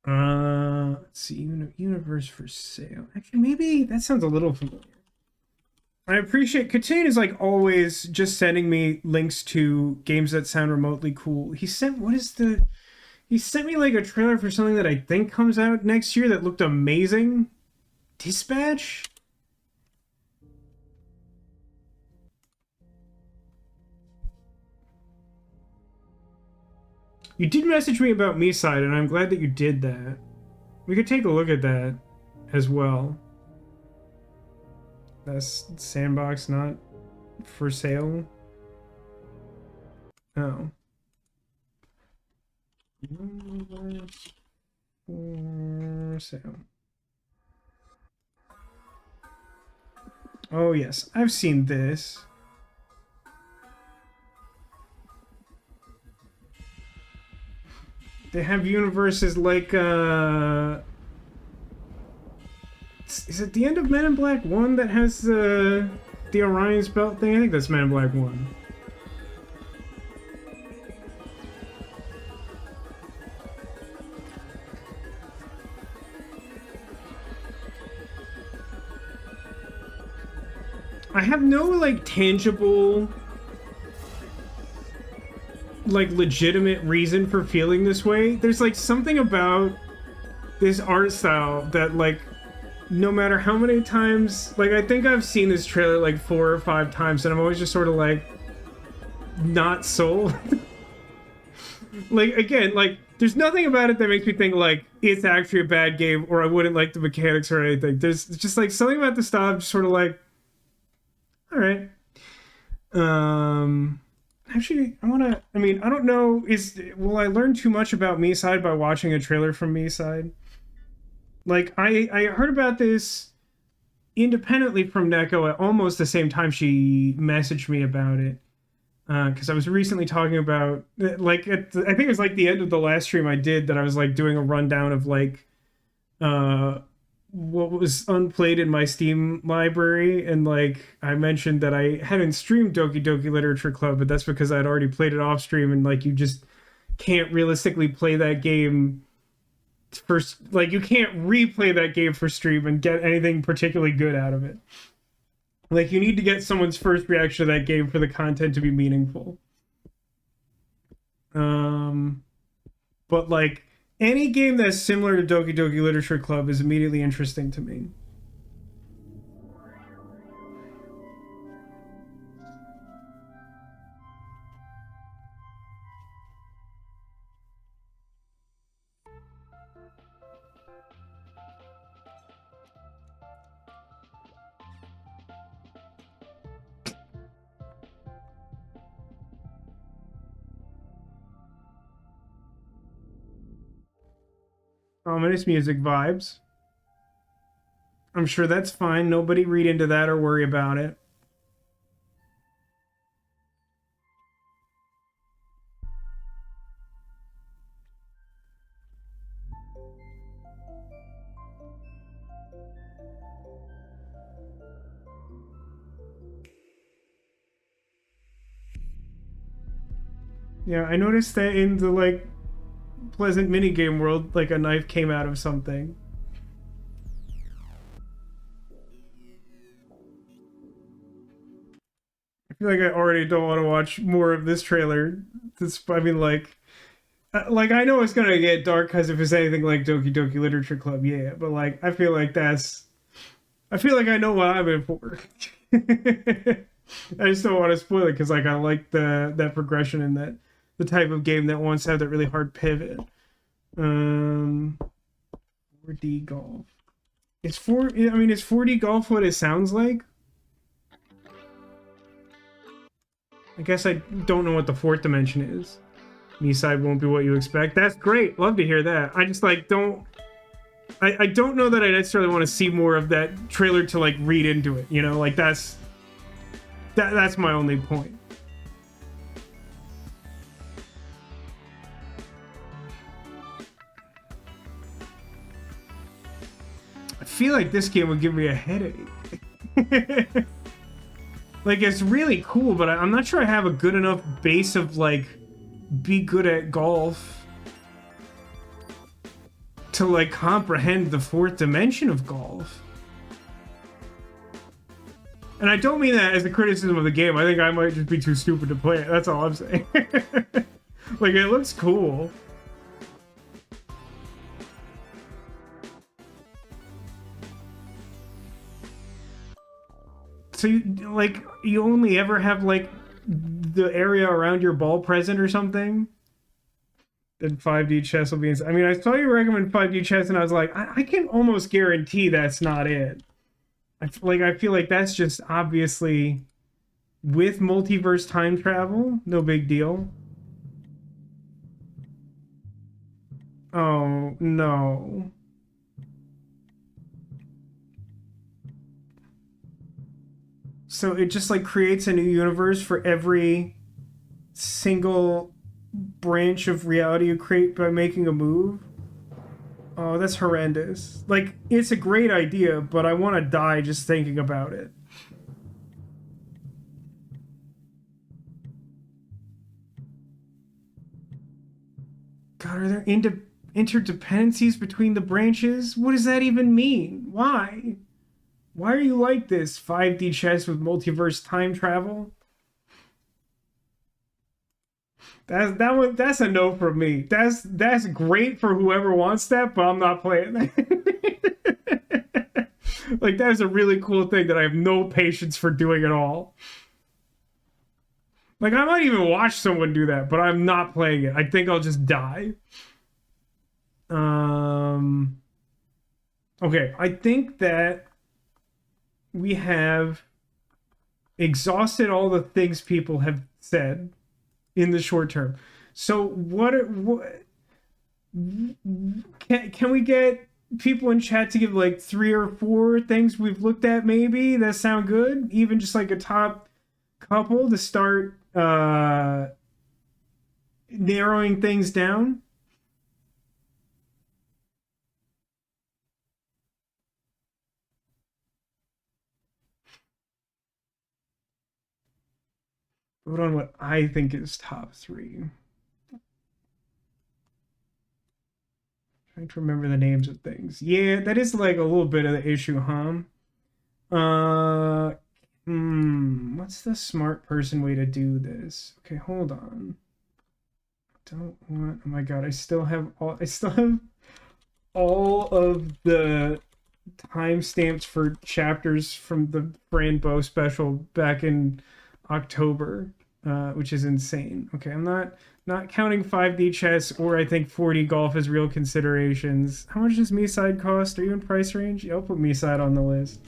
Speaker 1: Let's see. Universe for sale. Actually, maybe that sounds a little familiar. I appreciate Katane is like always just sending me links to games that sound remotely cool. He sent me like a trailer for something that I think comes out next year that looked amazing. Dispatch? You did message me about Me-Side, and I'm glad that you did that. We could take a look at that as well. That's Sandbox, not for sale. Oh. For sale. Oh yes, I've seen this. They have universes like, is it the end of Men in Black 1 that has the Orion's Belt thing? I think that's Men in Black 1. I have no, like, tangible, like, legitimate reason for feeling this way. There's, like, something about this art style that, like, no matter how many times, like, I think I've seen this trailer, like, 4 or 5 times, and I'm always just sort of, like, not sold. Like, again, like, there's nothing about it that makes me think, like, it's actually a bad game, or I wouldn't like the mechanics or anything. There's just, like, something about the style, I'm just sort of like, alright. Actually, I don't know, will I learn too much about Me-Side by watching a trailer from Me-Side? Like, I heard about this independently from Neko at almost the same time she messaged me about it. Because I was recently talking about, like, I think it was, like, the end of the last stream I did that I was, like, doing a rundown of, like, what was unplayed in my Steam library, and, like, I mentioned that I hadn't streamed Doki Doki Literature Club, but that's because I'd already played it off stream, and, like, you just can't realistically play that game like, you can't replay that game for stream and get anything particularly good out of it. Like, you need to get someone's first reaction to that game for the content to be meaningful. But, like, any game that's similar to Doki Doki Literature Club is immediately interesting to me. Ominous music vibes. I'm sure that's fine. Nobody read into that or worry about it. Yeah, I noticed that in the, like, Pleasant minigame world, like, a knife came out of something. I feel like I already don't want to watch more of this trailer. I mean, like, I know it's gonna get dark because if it's anything like Doki Doki Literature Club, yeah, but, like, I feel like I know what I'm in for. I just don't want to spoil it because like I like that progression and that the type of game that wants to have that really hard pivot. 4D golf. Is 4D golf what it sounds like? I guess I don't know what the fourth dimension is. Me side won't be what you expect. That's great. Love to hear that. I just like don't. I don't know that I necessarily want to see more of that trailer to like read into it. You know, like that's my only point. I feel like this game would give me a headache. Like, it's really cool, but I'm not sure I have a good enough base of, like, be good at golf to, like, comprehend the fourth dimension of golf. And I don't mean that as a criticism of the game. I think I might just be too stupid to play it. That's all I'm saying. Like, it looks cool. So, you only ever have, like, the area around your ball present or something? Then 5D chess will be inside. I mean, I saw you recommend 5D chess, and I was like, I can almost guarantee that's not it. I feel like that's just obviously with multiverse time travel, no big deal. Oh, no. So it just like creates a new universe for every single branch of reality you create by making a move. Oh, that's horrendous. Like, it's a great idea, but I want to die just thinking about it. God, are there interdependencies between the branches? What does that even mean? Why? Why are you like this? 5D chess with multiverse time travel? That's a no from me. That's great for whoever wants that, but I'm not playing that. Like, that is a really cool thing that I have no patience for doing at all. Like, I might even watch someone do that, but I'm not playing it. I think I'll just die. Okay, I think that we have exhausted all the things people have said in the short term. So what can we get people in chat to give like 3 or 4 things we've looked at maybe that sound good? Even just like a top couple to start narrowing things down. Vote on what I think is top 3. Trying to remember the names of things. Yeah, that is like a little bit of the issue, huh? What's the smart person way to do this? Okay, hold on. Don't want. Oh my god, I still have all of the timestamps for chapters from the Rainbow special back in October, which is insane. Okay, I'm not counting 5D chess or I think 4D golf as real considerations. How much does Me-Side cost? Are you in price range? Yeah, I'll put Me-Side on the list.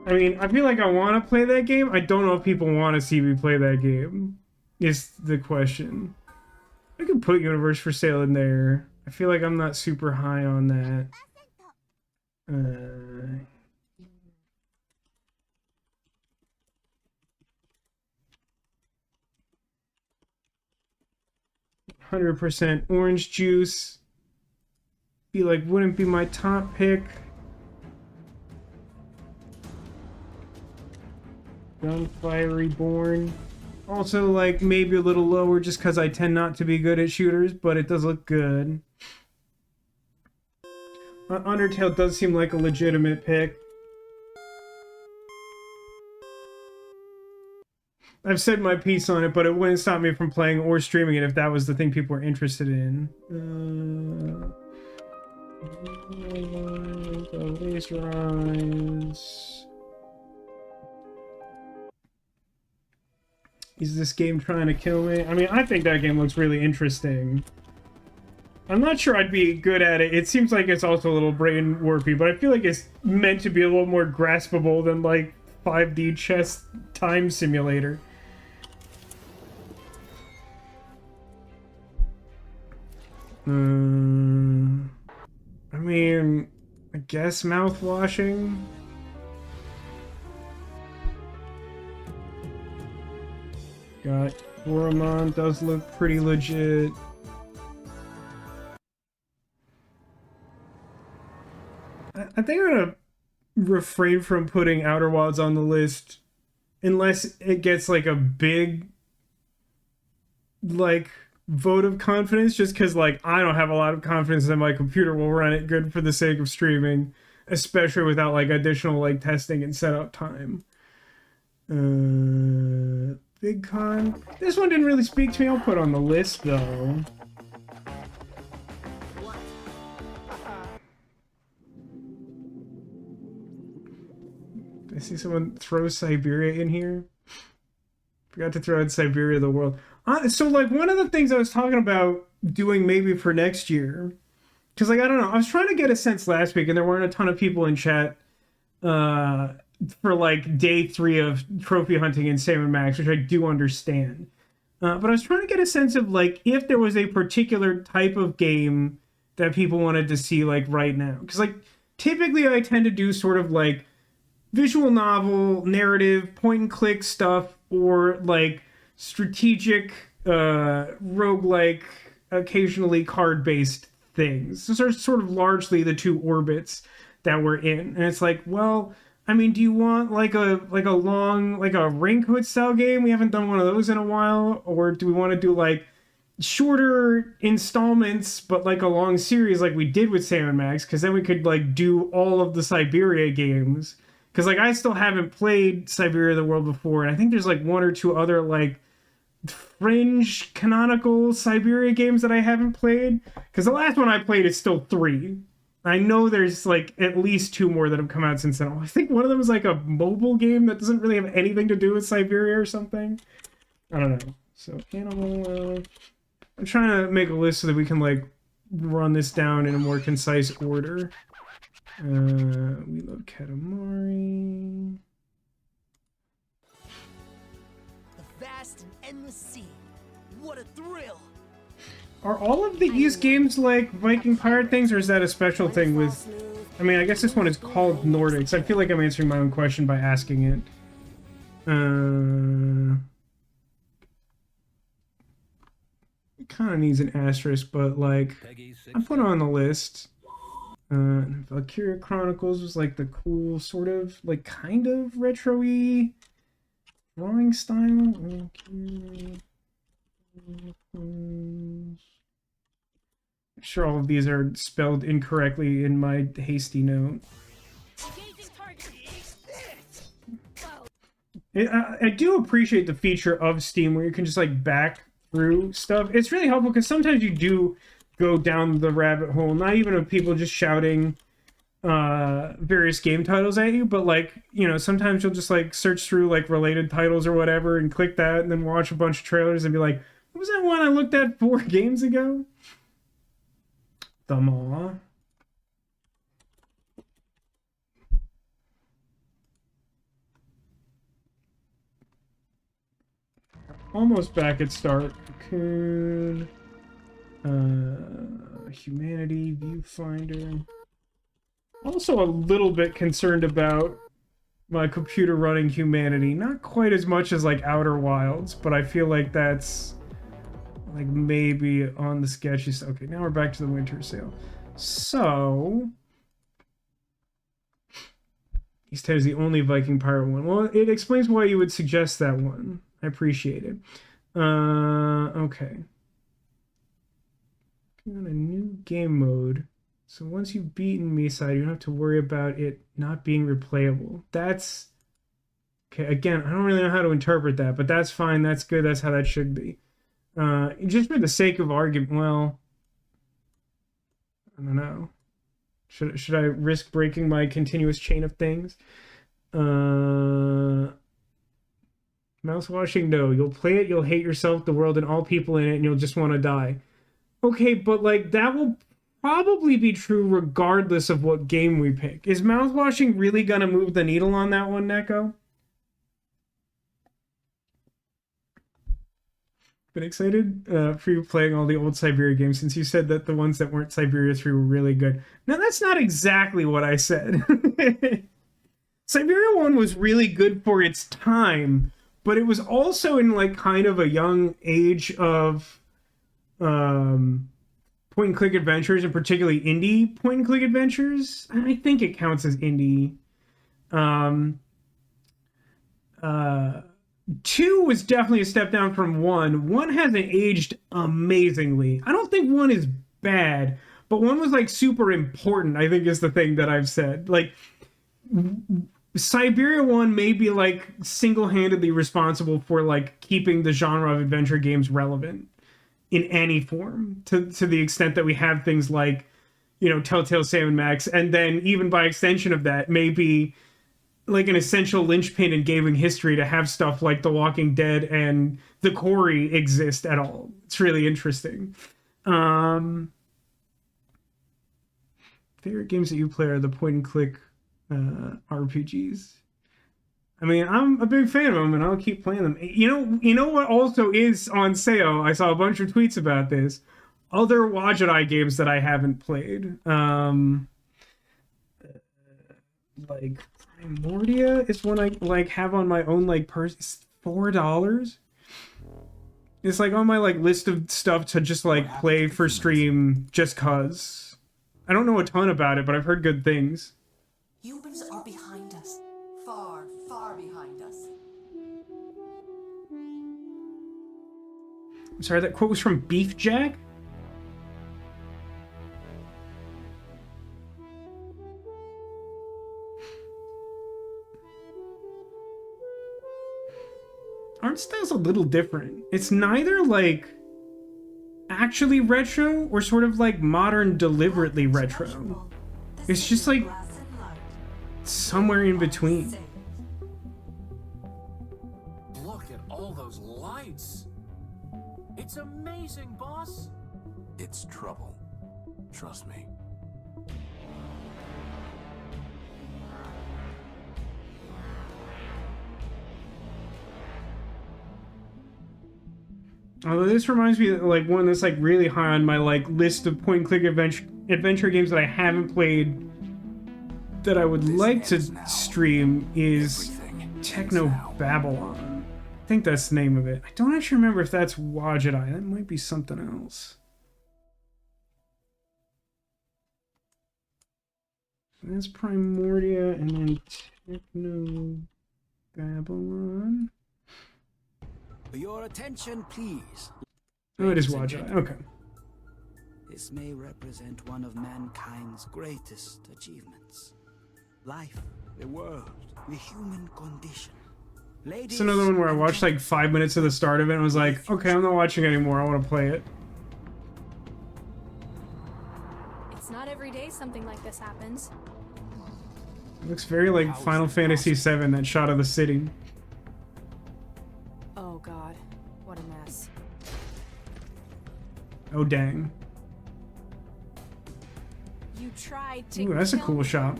Speaker 1: I mean, I feel like I want to play that game. I don't know if people want to see me play that game, is the question. I could put Universe for Sale in there. I feel like I'm not super high on that. 100% orange juice. Wouldn't be my top pick. Gunfire Reborn. Also, like, maybe a little lower just because I tend not to be good at shooters, but it does look good. Undertale does seem like a legitimate pick. I've said my piece on it, but it wouldn't stop me from playing or streaming it if that was the thing people were interested in. Laser Eyes. Is this game trying to kill me? I mean, I think that game looks really interesting. I'm not sure I'd be good at it. It seems like it's also a little brain warpy, but I feel like it's meant to be a little more graspable than like 5D chess time simulator. I mean, I guess mouth washing. Got Goromon, does look pretty legit. I think I'm gonna refrain from putting Outer Wilds on the list unless it gets like a big like vote of confidence, just because like I don't have a lot of confidence that my computer will run it good for the sake of streaming, especially without like additional like testing and setup time. Big Con. This one didn't really speak to me. I'll put on the list though. I see someone throw Siberia in here. Forgot to throw in Siberia the World. So like one of the things I was talking about doing maybe for next year, because like I don't know, I was trying to get a sense last week, and there weren't a ton of people in chat for like day 3 of trophy hunting in Sam & Max, which I do understand. But I was trying to get a sense of like if there was a particular type of game that people wanted to see like right now, because like typically I tend to do sort of like visual novel, narrative, point and click stuff, or like strategic, roguelike, occasionally card-based things. Those are sort of largely the two orbits that we're in. And it's like, well, I mean, do you want like a long, like a Raincoat style game? We haven't done one of those in a while. Or do we want to do like shorter installments, but like a long series like we did with Sam & Max? Because then we could like do all of the Siberia games. Because, like, I still haven't played Siberia the World before, and I think there's, like, 1 or 2 other, like, fringe canonical Siberia games that I haven't played. Because the last one I played is still 3. I know there's, like, at least 2 more that have come out since then. I think one of them is, like, a mobile game that doesn't really have anything to do with Siberia or something. I don't know. So, Animal... I'm trying to make a list so that we can, like, run this down in a more concise order. We love Katamari.
Speaker 6: The vast and endless sea. What a thrill!
Speaker 1: Are all of the East games like Viking pirate things, or is that a special thing with... I mean, I guess this one is called Nordics. I feel like I'm answering my own question by asking it. It kind of needs an asterisk, but like, I put it on the list. Valkyria Chronicles was like the cool sort of like kind of retro-y drawing style. I'm sure all of these are spelled incorrectly in my hasty note. I do appreciate the feature of Steam where you can just like back through stuff. It's really helpful because sometimes you do go down the rabbit hole, not even of people just shouting various game titles at you, but like, you know, sometimes you'll just like search through like related titles or whatever and click that and then watch a bunch of trailers and be like, what was that one I looked at 4 games ago? The Maw. Almost back at start. Cocoon. Humanity, Viewfinder. Also a little bit concerned about my computer running Humanity. Not quite as much as like Outer Wilds, but I feel like that's like maybe on the sketchiest. Okay, now we're back to the winter sale. So East 10 is the only Viking pirate one. Well, it explains why you would suggest that one. I appreciate it. Okay. On a new game mode. So once you've beaten Misai, you don't have to worry about it not being replayable. That's... Okay, again, I don't really know how to interpret that, but that's fine. That's good. That's how that should be. Just for the sake of argument, well... I don't know. Should I risk breaking my continuous chain of things? Mouse washing, no. You'll play it, you'll hate yourself, the world, and all people in it, and you'll just want to die. Okay, but like that will probably be true regardless of what game we pick. Is mouth washing really gonna move the needle on that one, Neko? Been excited for you playing all the old Siberia games since you said that the ones that weren't Siberia 3 were really good. No, that's not exactly what I said. Siberia 1 was really good for its time, but it was also in like kind of a young age of point and click adventures, and particularly indie point and click adventures. I think it counts as indie. 2 was definitely a step down from 1. 1 hasn't aged amazingly. I don't think 1 is bad, but 1 was like super important, I think is the thing that I've said. Like Siberia 1 may be like single-handedly responsible for like keeping the genre of adventure games relevant in any form, to the extent that we have things like, you know, Telltale Sam and Max, and then even by extension of that, maybe like an essential linchpin in gaming history to have stuff like The Walking Dead and The Quarry exist at all. It's really interesting. Favorite games that you play are the point and click RPGs. I mean, I'm a big fan of them, and I'll keep playing them. You know what also is on sale? I saw a bunch of tweets about this. Other Wajidai games that I haven't played. Like Primordia is one I like have on my own like purse. $4. It's like on my like list of stuff to just like play for stream just cause. I don't know a ton about it, but I've heard good things.
Speaker 8: Humans are behind us. Far, far behind us.
Speaker 1: I'm sorry, that quote was from Beef Jack? Art style's a little different. It's neither like actually retro or sort of like modern deliberately retro. It's just like somewhere in between.
Speaker 9: Look at all those lights. It's amazing, boss.
Speaker 7: It's trouble. Trust me.
Speaker 1: Although this reminds me of like one that's like really high on my like list of point and click adventure games that I haven't played that I would like to stream is Techno Babylon. I think that's the name of it. I don't actually remember if that's Wajidai. That might be something else. That's Primordia and then Techno Babylon.
Speaker 6: For your attention, please.
Speaker 1: Oh, it is Wajidai. Okay.
Speaker 6: This may represent one of mankind's greatest achievements. Life, the world, the human condition.
Speaker 1: It's another one where I watched like 5 minutes of the start of it and was like, okay, I'm not watching anymore. I want to play it.
Speaker 10: It's not every day something like this happens.
Speaker 1: It looks very like Final Fantasy VII, that shot of the city.
Speaker 10: Oh god, what a mess.
Speaker 1: Oh dang.
Speaker 10: You tried to.
Speaker 1: Ooh, that's a
Speaker 10: kill
Speaker 1: cool
Speaker 10: me.
Speaker 1: shot.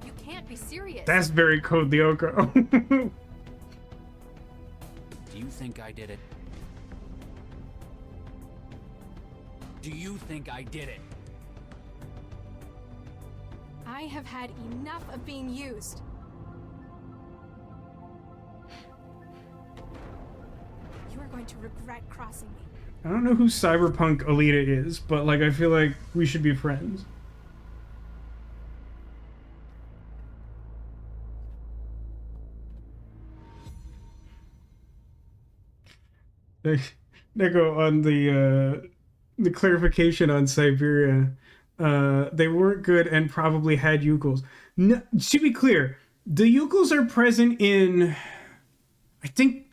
Speaker 10: You can't be serious.
Speaker 1: That's very Code Lyoko.
Speaker 9: Do you think I did it? Do you think I did it?
Speaker 10: I have had enough of being used. You are going to regret crossing me.
Speaker 1: I don't know who Cyberpunk Alita is, but like I feel like we should be friends. Neko, on the clarification on Siberia, they weren't good and probably had ukels. No, to be clear, the ukels are present in, I think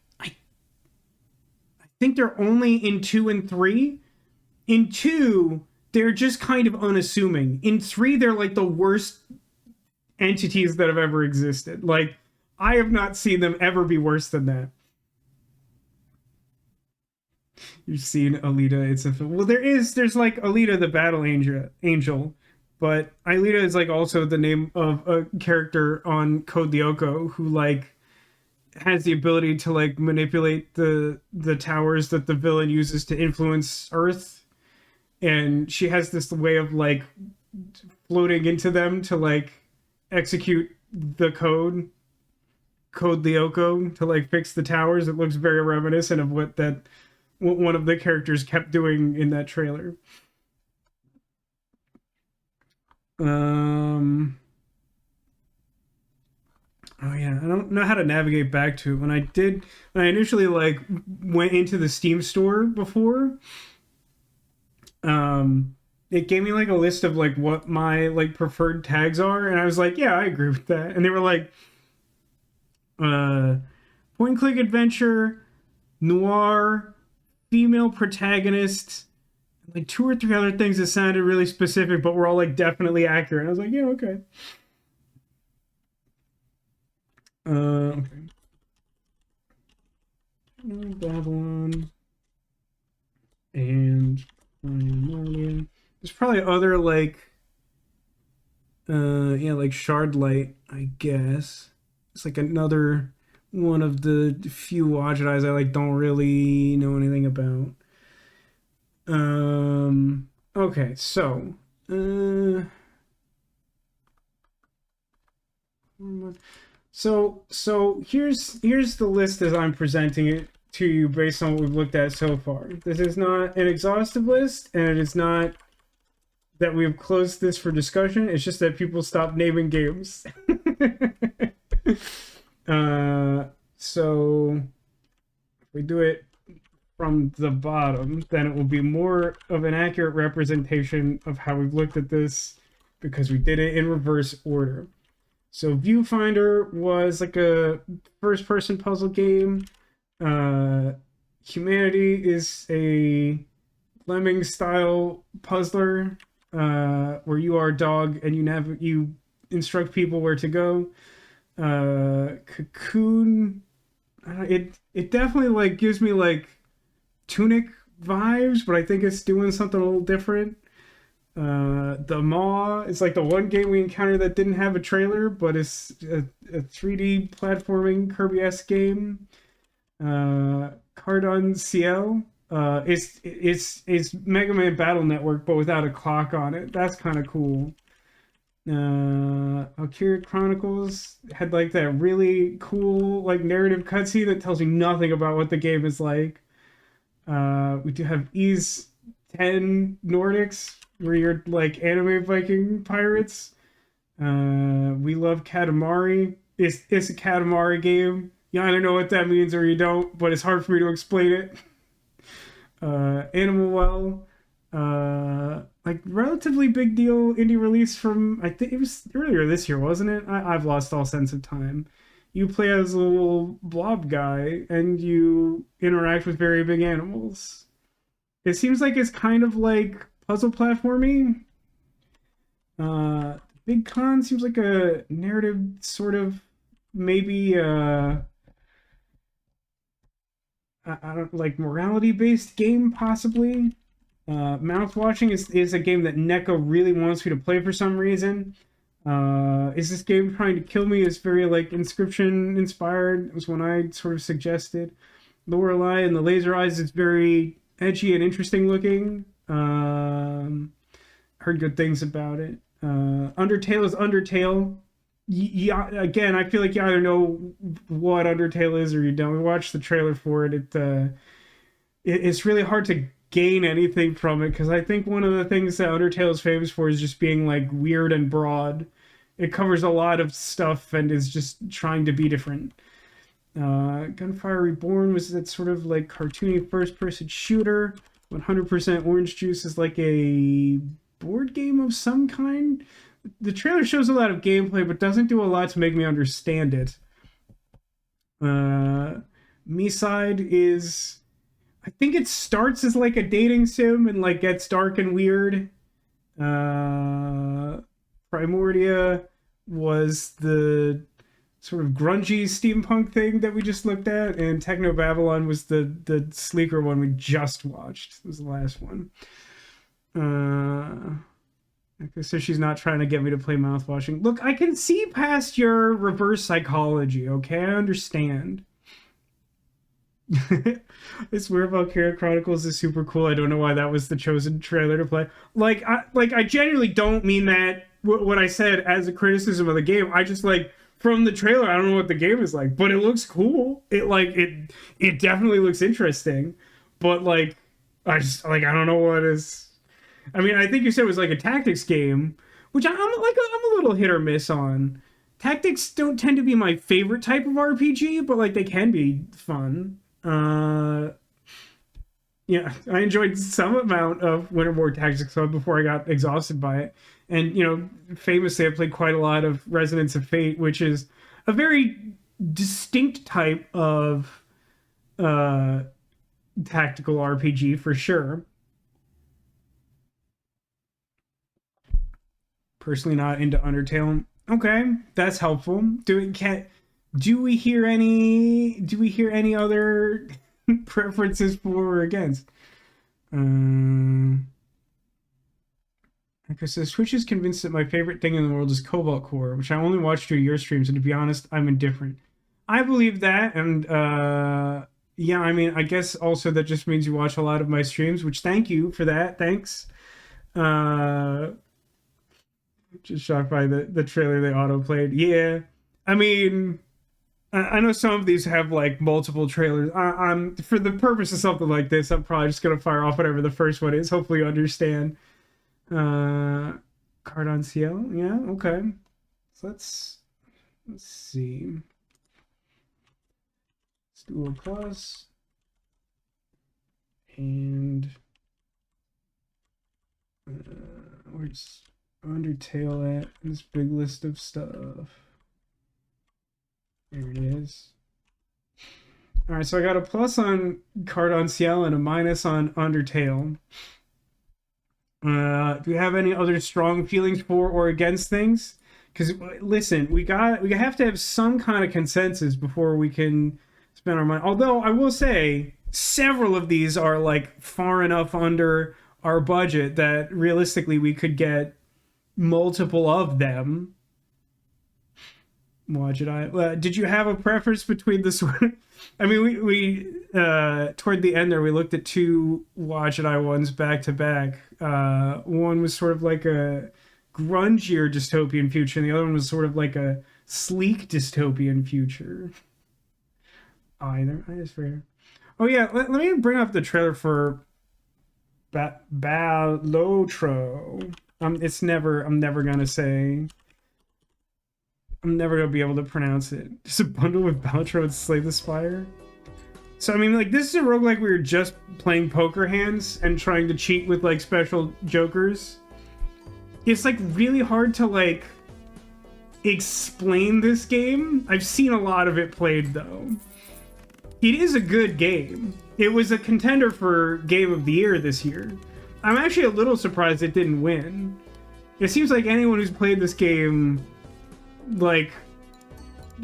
Speaker 1: they're only in 2 and 3. In 2, they're just kind of unassuming. In 3, they're like the worst entities that have ever existed. Like, I have not seen them ever be worse than that. You've seen Alita. It's a film. Well, there's like Alita the Battle Angel, but Alita is like also the name of a character on Code Lyoko who like has the ability to like manipulate the towers that the villain uses to influence Earth, and she has this way of like floating into them to like execute the code Lyoko to like fix the towers. It looks very reminiscent of what one of the characters kept doing in that trailer. Oh yeah, I don't know how to navigate back to it. When I initially like went into the Steam store before, it gave me like a list of like what my like preferred tags are, and I was like, yeah, I agree with that. And they were like, point and click adventure, noir, female protagonist, like 2 or 3 other things that sounded really specific, but were all like definitely accurate. And I was like, yeah, okay. Okay. Babylon and there's probably other like yeah, like Shardlight, I guess. It's like another one of the few watch eyes I like don't really know anything about. Okay, so so here's the list as I'm presenting it to you based on what we've looked at so far. This is not an exhaustive list, and it is not that we've closed this for discussion. It's just that people stop naming games. So if we do it from the bottom, then it will be more of an accurate representation of how we've looked at this because we did it in reverse order. So Viewfinder was like a first-person puzzle game. Humanity is a Lemming-style puzzler where you are a dog and you instruct people where to go. Cocoon, it definitely like gives me like Tunic vibes, but I think it's doing something a little different. The Maw is like the one game we encountered that didn't have a trailer, but it's a 3D platforming Kirby-esque game. Cardon CL, it's Mega Man Battle Network, but without a clock on it. That's kind of cool. Valkyria Chronicles had like that really cool like narrative cutscene that tells you nothing about what the game is like. We do have Ys 10 Nordics, where you're like anime Viking pirates. We love Katamari. It's a Katamari game. You either know what that means or you don't, but it's hard for me to explain it. Animal Well, like relatively big deal indie release from, I think it was earlier this year, wasn't it? I've lost all sense of time. You play as a little blob guy and you interact with very big animals. It seems like it's kind of like puzzle platforming. Big Con seems like a narrative sort of maybe I don't like morality based game possibly. Mouth Watching is a game that NECA really wants me to play for some reason. Is this game trying to kill me? It's very like Inscription inspired. It was one I sort of suggested. Lorelei and the Laser Eyes is very edgy and interesting looking. Heard good things about it. Undertale is Undertale. Yeah, again, I feel like you either know what Undertale is or you don't. We watched the trailer for it. It's really hard to gain anything from it because I think one of the things that Undertale is famous for is just being like weird and broad. It covers a lot of stuff and is just trying to be different. Gunfire Reborn was that sort of like cartoony first-person shooter. 100% Orange Juice is like a board game of some kind. The trailer shows a lot of gameplay, but doesn't do a lot to make me understand it. Me-Side is... I think it starts as like a dating sim and like gets dark and weird. Primordia was the sort of grungy steampunk thing that we just looked at, and Techno Babylon was the sleeker one we just watched. It was the last one. Okay, so she's not trying to get me to play mouthwashing. Look, I can see past your reverse psychology, okay? I understand. This Weird Valkyria Chronicles is super cool. I don't know why that was the chosen trailer to play. I genuinely don't mean that what I said as a criticism of the game. I just from the trailer, I don't know what the game is like, but it looks cool. It definitely looks interesting. But I don't know what is. I mean, I think you said it was like a tactics game, which I'm a little hit or miss on. Tactics don't tend to be my favorite type of RPG, but they can be fun. Yeah, I enjoyed some amount of Winterborn Tactics Club before I got exhausted by it. And, famously, I played quite a lot of Resonance of Fate, which is a very distinct type of tactical RPG for sure. Personally not into Undertale. Okay, that's helpful. Do we hear any other preferences for or against? Because the Switch is convinced that my favorite thing in the world is Cobalt Core, which I only watch through your streams, and to be honest, I'm indifferent. I believe that, and yeah, I mean, I guess also that just means you watch a lot of my streams, which thank you for that. Thanks. Just shocked by the trailer they auto-played. Yeah, I mean, I know some of these have multiple trailers. I'm for the purpose of something like this, I'm probably just gonna fire off whatever the first one is. Hopefully you understand. Card on Ciel, yeah, okay. So let's see. Let's do a plus. And where's Undertale at in this big list of stuff? There it is. All right, so I got a plus on Card on Ciel and a minus on Undertale. Do you have any other strong feelings for or against things? Because listen, we have to have some kind of consensus before we can spend our money. Although I will say several of these are far enough under our budget that realistically we could get multiple of them. Watch it. Did you have a preference between this one? I mean, we toward the end there, we looked at two Watch It ones back to back. One was sort of like a grungier dystopian future, and the other one was sort of like a sleek dystopian future. Either is fair. Oh yeah, let me bring up the trailer for Balotro. I'm never gonna say. I'm never gonna be able to pronounce it. Just a bundle with Balotro and Slay the Spire. So I mean, this is a roguelike where you're just playing poker hands and trying to cheat with special jokers. It's really hard to explain this game. I've seen a lot of it played though. It is a good game. It was a contender for Game of the Year this year. I'm actually a little surprised it didn't win. It seems like anyone who's played this game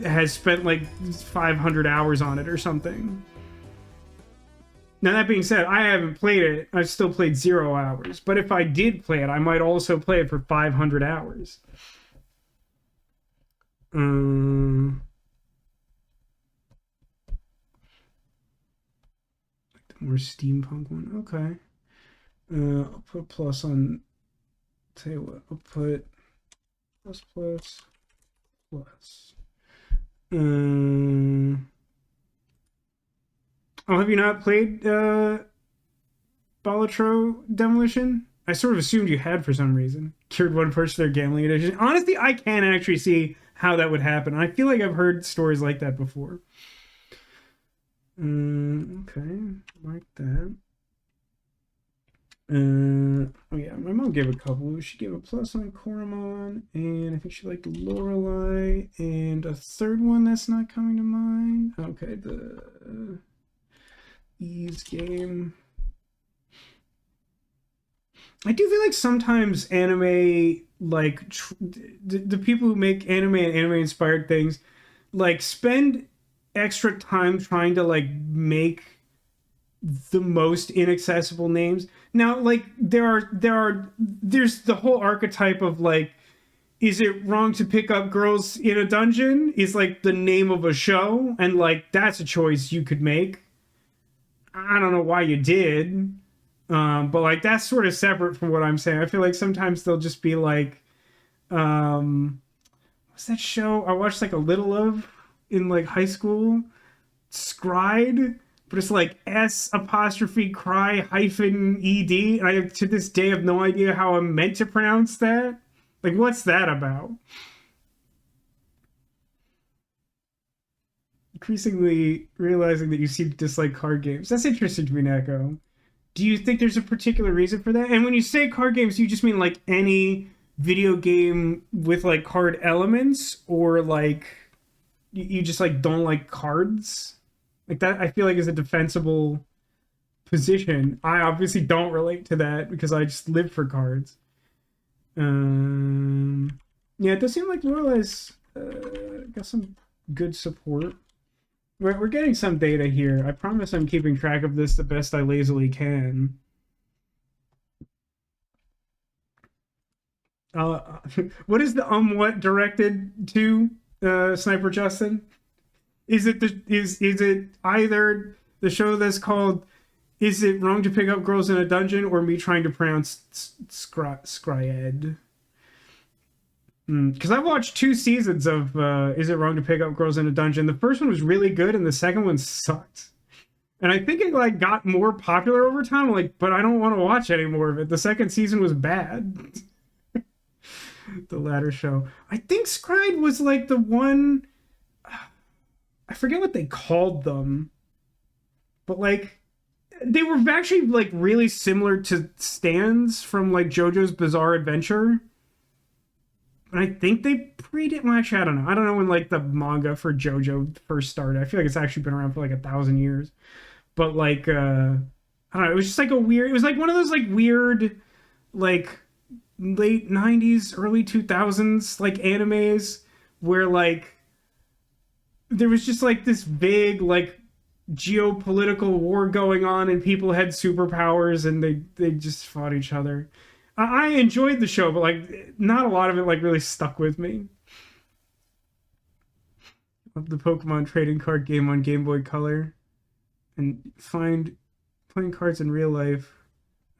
Speaker 1: has spent 500 hours on it or something. Now that being said, I haven't played it. I've still played 0 hours. But if I did play it, I might also play it for 500 hours. The more steampunk one. Okay. I'll put plus on. Tell you what, I'll put plus. Oh, have you not played Balotro Demolition? I sort of assumed you had for some reason. Cured one person their gambling addiction. Honestly, I can't actually see how that would happen. I feel like I've heard stories like that before. Okay, like that. Oh yeah, my mom gave a couple. She gave a plus on Koromon, and I think she liked Lorelei, and a third one that's not coming to mind. Okay, the Ease game. I do feel like sometimes anime, the people who make anime and anime inspired things, like spend extra time trying to like make the most inaccessible names. Now, like there's the whole archetype of like, is it wrong to pick up girls in a dungeon? Is like the name of a show, and like that's a choice you could make. I don't know why you did, but like that's sort of separate from what I'm saying. I feel like sometimes they'll just be like, what's that show I watched like a little of in like high school? Scried, but it's like S apostrophe cry hyphen ED, and I to this day have no idea how I'm meant to pronounce that. Like, what's that about? Increasingly realizing that you seem to dislike card games. That's interesting to me, Neko. Do you think there's a particular reason for that? And when you say card games, you just mean like any video game with like card elements, or like you just like don't like cards? Like that, I feel like is a defensible position. I obviously don't relate to that because I just live for cards. Yeah, it does seem like Lorelai's got some good support. We're getting some data here. I promise I'm keeping track of this the best I lazily can. What is the what directed to, Sniper Justin? Is it is it either the show that's called "Is It Wrong to Pick Up Girls in a Dungeon" or me trying to pronounce Skryed? Because I've watched 2 seasons of "Is It Wrong to Pick Up Girls in a Dungeon." The first one was really good, and the second one sucked. And I think it like got more popular over time. Like, but I don't want to watch any more of it. The second season was bad. The latter show, I think Skryed was like the one. I forget what they called them, but like they were actually like really similar to stands from like JoJo's Bizarre Adventure. And I think they predate. Well, actually, I don't know. I don't know when like the manga for JoJo first started. I feel like it's actually been around for like 1,000 years. But like, I don't know. It was just like a weird. It was like one of those like weird, like late 90s, early 2000s like animes where like there was just like this big like geopolitical war going on, and people had superpowers, and they just fought each other. I enjoyed the show, but like not a lot of it like really stuck with me. Love the Pokemon trading card game on Game Boy Color, and find playing cards in real life.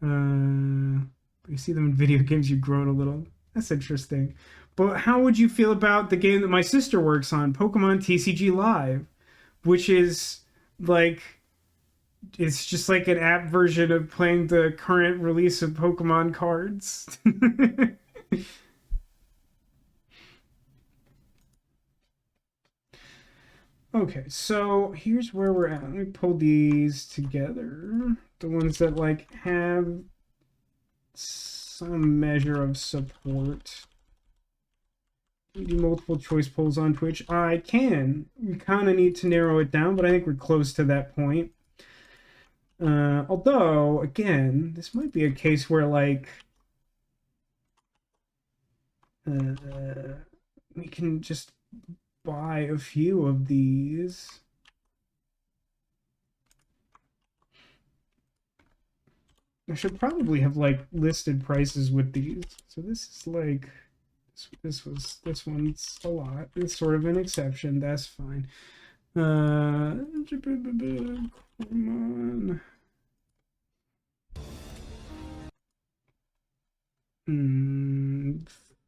Speaker 1: You see them in video games, you've grown a little. That's interesting. But how would you feel about the game that my sister works on, Pokemon TCG Live, which is like, it's just like an app version of playing the current release of Pokemon cards. Okay, so here's where we're at. Let me pull these together. The ones that like have some measure of support. We do multiple choice polls on Twitch. I can. We kind of need to narrow it down, but I think we're close to that point. Although, again, this might be a case where, like, we can just buy a few of these. I should probably have, like, listed prices with these. So this is, like, this one's a lot. It's sort of an exception. That's fine. Come on.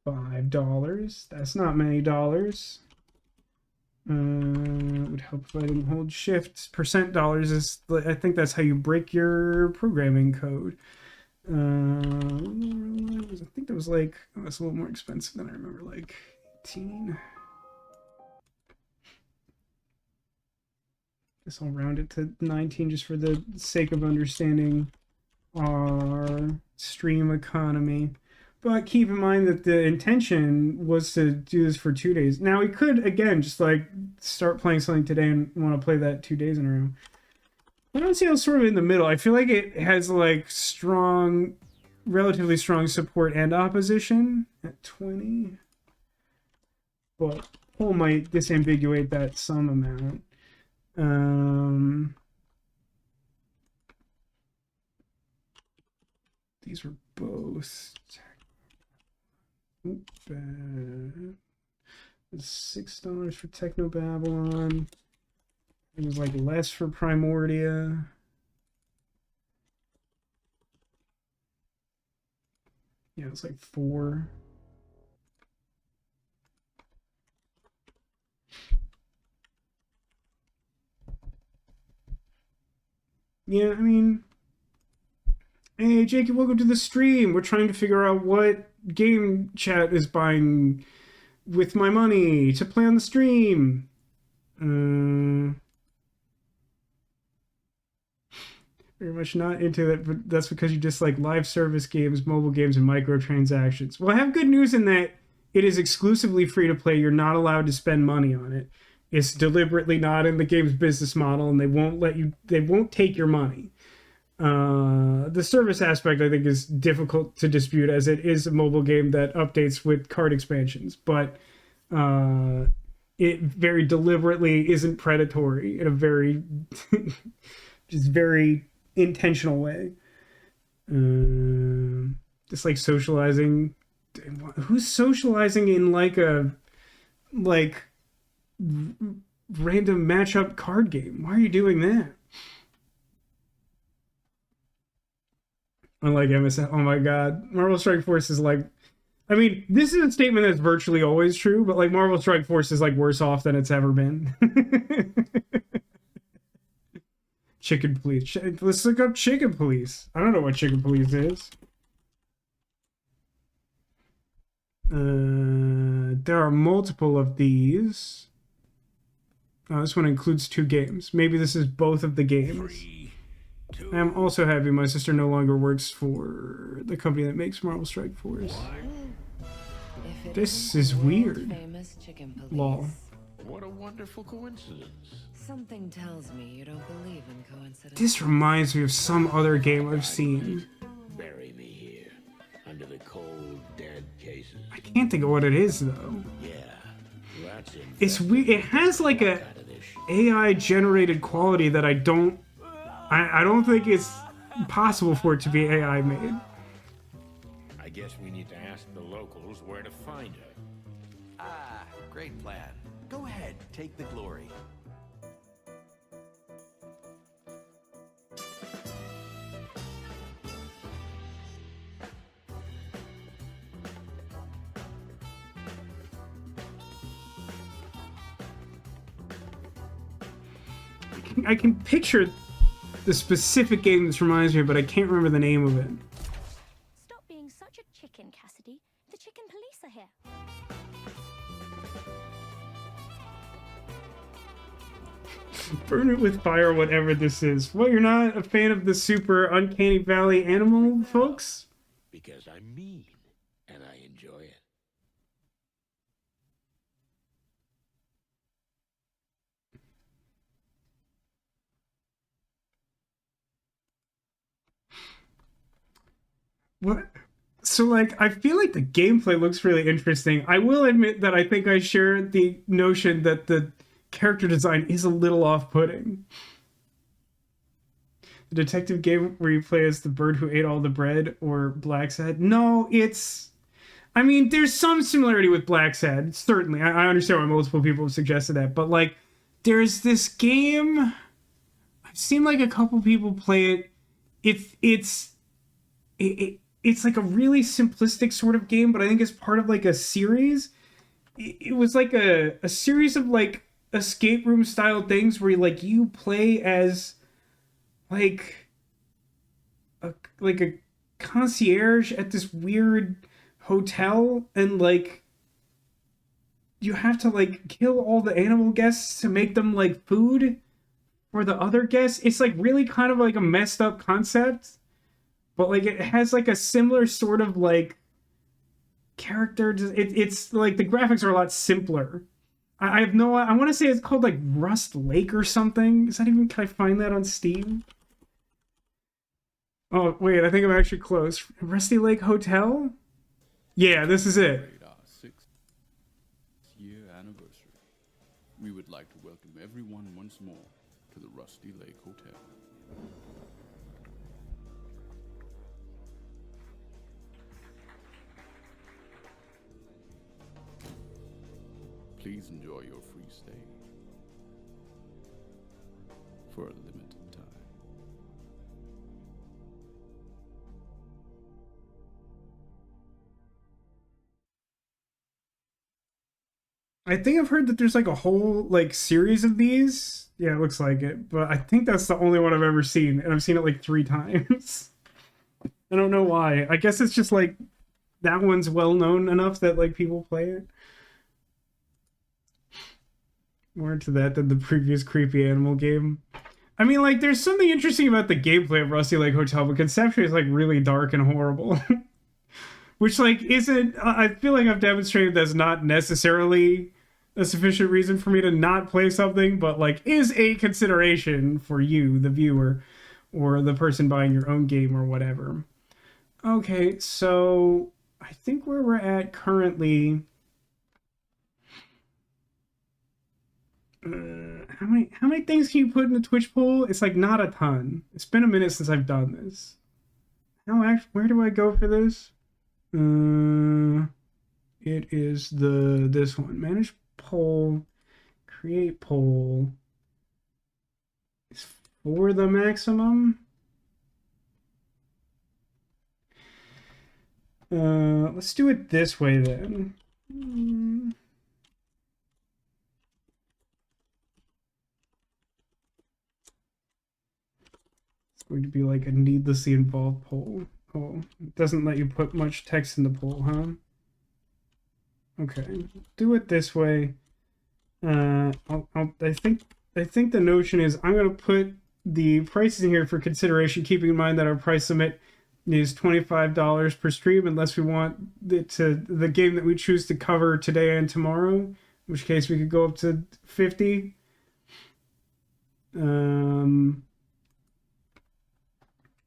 Speaker 1: $5. That's not many dollars. It would help if I didn't hold shift. % dollars is, I think that's how you break your programming code. I think that was like, oh, that's a little more expensive than I remember, like 18. Guess I'll round it to 19 just for the sake of understanding our stream economy. But keep in mind that the intention was to do this for 2 days. Now we could, again, just like start playing something today and want to play that 2 days in a row. I don't see how it's sort of in the middle. I feel like it has like strong, relatively strong support and opposition at 20. But Hole might disambiguate that some amount. These were both $6 for Techno Babylon. It was like less for Primordia. Yeah, it's like 4. Yeah, I mean, hey, Jacob, welcome to the stream. We're trying to figure out what game chat is buying with my money to play on the stream. Very much not into it, but that's because you dislike live service games, mobile games, and microtransactions. Well, I have good news in that it is exclusively free to play. You're not allowed to spend money on it. It's deliberately not in the game's business model, and they won't take your money. The service aspect, I think, is difficult to dispute, as it is a mobile game that updates with card expansions, but it very deliberately isn't predatory in a very just very intentional way. Just like socializing. Who's socializing in like a random matchup card game? Why are you doing that? Unlike MSN, oh my god, Marvel Strike Force is like, I mean, this is a statement that's virtually always true, but like Marvel Strike Force is like worse off than it's ever been. Chicken Police. Let's look up Chicken Police. I don't know what Chicken Police is. There are multiple of these. Oh, this one includes 2 games. Maybe this is both of the games. I am also happy my sister no longer works for the company that makes Marvel Strike Force. This is weird. Lol.
Speaker 11: What a wonderful coincidence.
Speaker 12: Something tells me you don't believe in coincidence.
Speaker 1: This reminds me of some other game I've seen.
Speaker 11: Bury me here, under the cold, dead cases.
Speaker 1: I can't think of what it is though.
Speaker 11: Yeah, that's it.
Speaker 1: It's weird. It has like a AI generated quality that I don't think it's possible for it to be AI made.
Speaker 11: I guess we need to ask the locals where to find her.
Speaker 13: Ah, great plan. Go ahead, take the glory.
Speaker 1: I can picture the specific game this reminds me of, but I can't remember the name of it.
Speaker 14: Stop being such a chicken, Cassidy. The chicken police are here.
Speaker 1: Burn it with fire, whatever this is. What, you're not a fan of the super Uncanny Valley animal folks?
Speaker 11: Because I'm mean, and I enjoy it.
Speaker 1: What? So, like, I feel like the gameplay looks really interesting. I will admit that I think I share the notion that the character design is a little off-putting. The detective game where you play as the bird who ate all the bread, or Black's Head. No, it's... I mean, there's some similarity with Black's Head, certainly. I understand why multiple people have suggested that, but, like, there's this game... I've seen, like, a couple people play it. It's like a really simplistic sort of game, but I think it's part of like a series. It was like a series of like escape room style things where you play as like a concierge at this weird hotel, and like you have to like kill all the animal guests to make them like food for the other guests. It's like really kind of like a messed up concept. But, like, it has, like, a similar sort of, like, character. It's, like, the graphics are a lot simpler. I have no... I want to say it's called, like, Rust Lake or something. Is that even... Can I find that on Steam? Oh, wait, I think I'm actually close. Rusty Lake Hotel? Yeah, this is it.
Speaker 15: 6th year anniversary. We would like to welcome everyone once more to the Rusty Lake Hotel. Please enjoy your free stay for a limited time.
Speaker 1: I think I've heard that there's like a whole like series of these. Yeah, it looks like it, but I think that's the only one I've ever seen, and I've seen it like 3 times. I don't know why. I guess it's just like that one's well known enough that like people play it. More into that than the previous creepy animal game. I mean, like, there's something interesting about the gameplay of Rusty Lake Hotel, but conceptually it's like really dark and horrible. Which like isn't, I feel like I've demonstrated that's not necessarily a sufficient reason for me to not play something, but like is a consideration for you, the viewer, or the person buying your own game or whatever. Okay, so I think where we're at currently, how many things can you put in the Twitch poll? It's like not a ton. It's been a minute since I've done this. Where do I go for this? It is this one. Manage poll, create poll. Is for the maximum. Let's do it this way then. It's going to be like a needlessly involved poll. Oh, it doesn't let you put much text in the poll, huh? Okay, do it this way. I think the notion is I'm gonna put the prices in here for consideration, keeping in mind that our price limit is $25 per stream, unless we want it to the game that we choose to cover today and tomorrow, in which case we could go up to 50.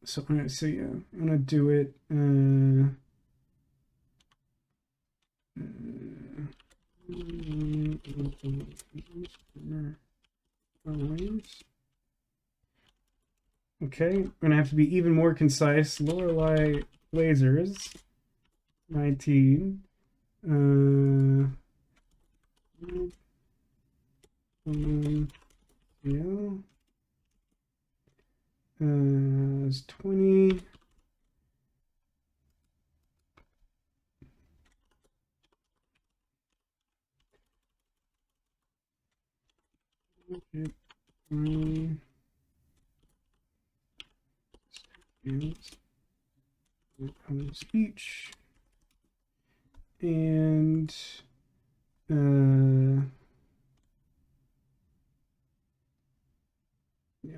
Speaker 1: So I'm gonna do it. Okay, I'm gonna have to be even more concise. Lorelei lasers, 19. Yeah. It's 20. Speech and yeah,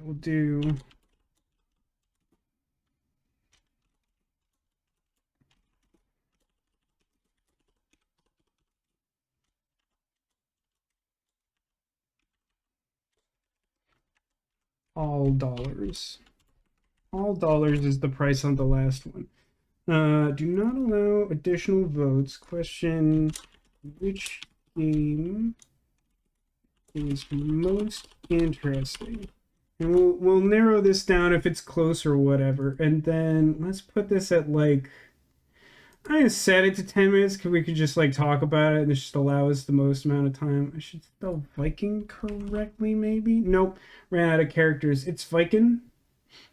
Speaker 1: we'll do all dollars. All dollars is the price on the last one. Do not allow additional votes. Question: which game is most interesting? And we'll narrow this down if it's close or whatever. And then let's put this at like, I set it to 10 minutes because we could just like talk about it and just allow us the most amount of time. I should spell Viking correctly, maybe? Nope, ran out of characters. It's Viking.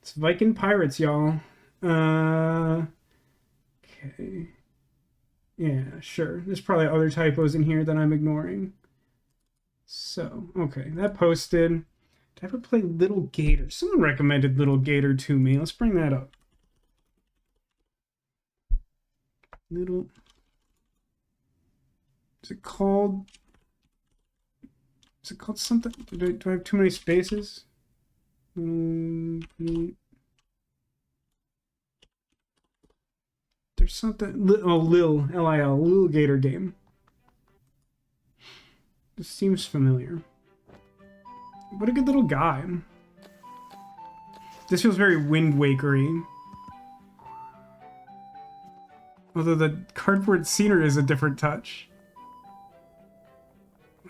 Speaker 1: It's Viking pirates, y'all. Okay. Yeah, sure. There's probably other typos in here that I'm ignoring. So, okay, that posted. Did I ever play Little Gator? Someone recommended Little Gator to me. Let's bring that up. Little. Is it called something? Do I have too many spaces? There's something. Oh, Lil Lil Gator game. This seems familiar. What a good little guy. This feels very Wind Waker-y. Although the cardboard scenery is a different touch.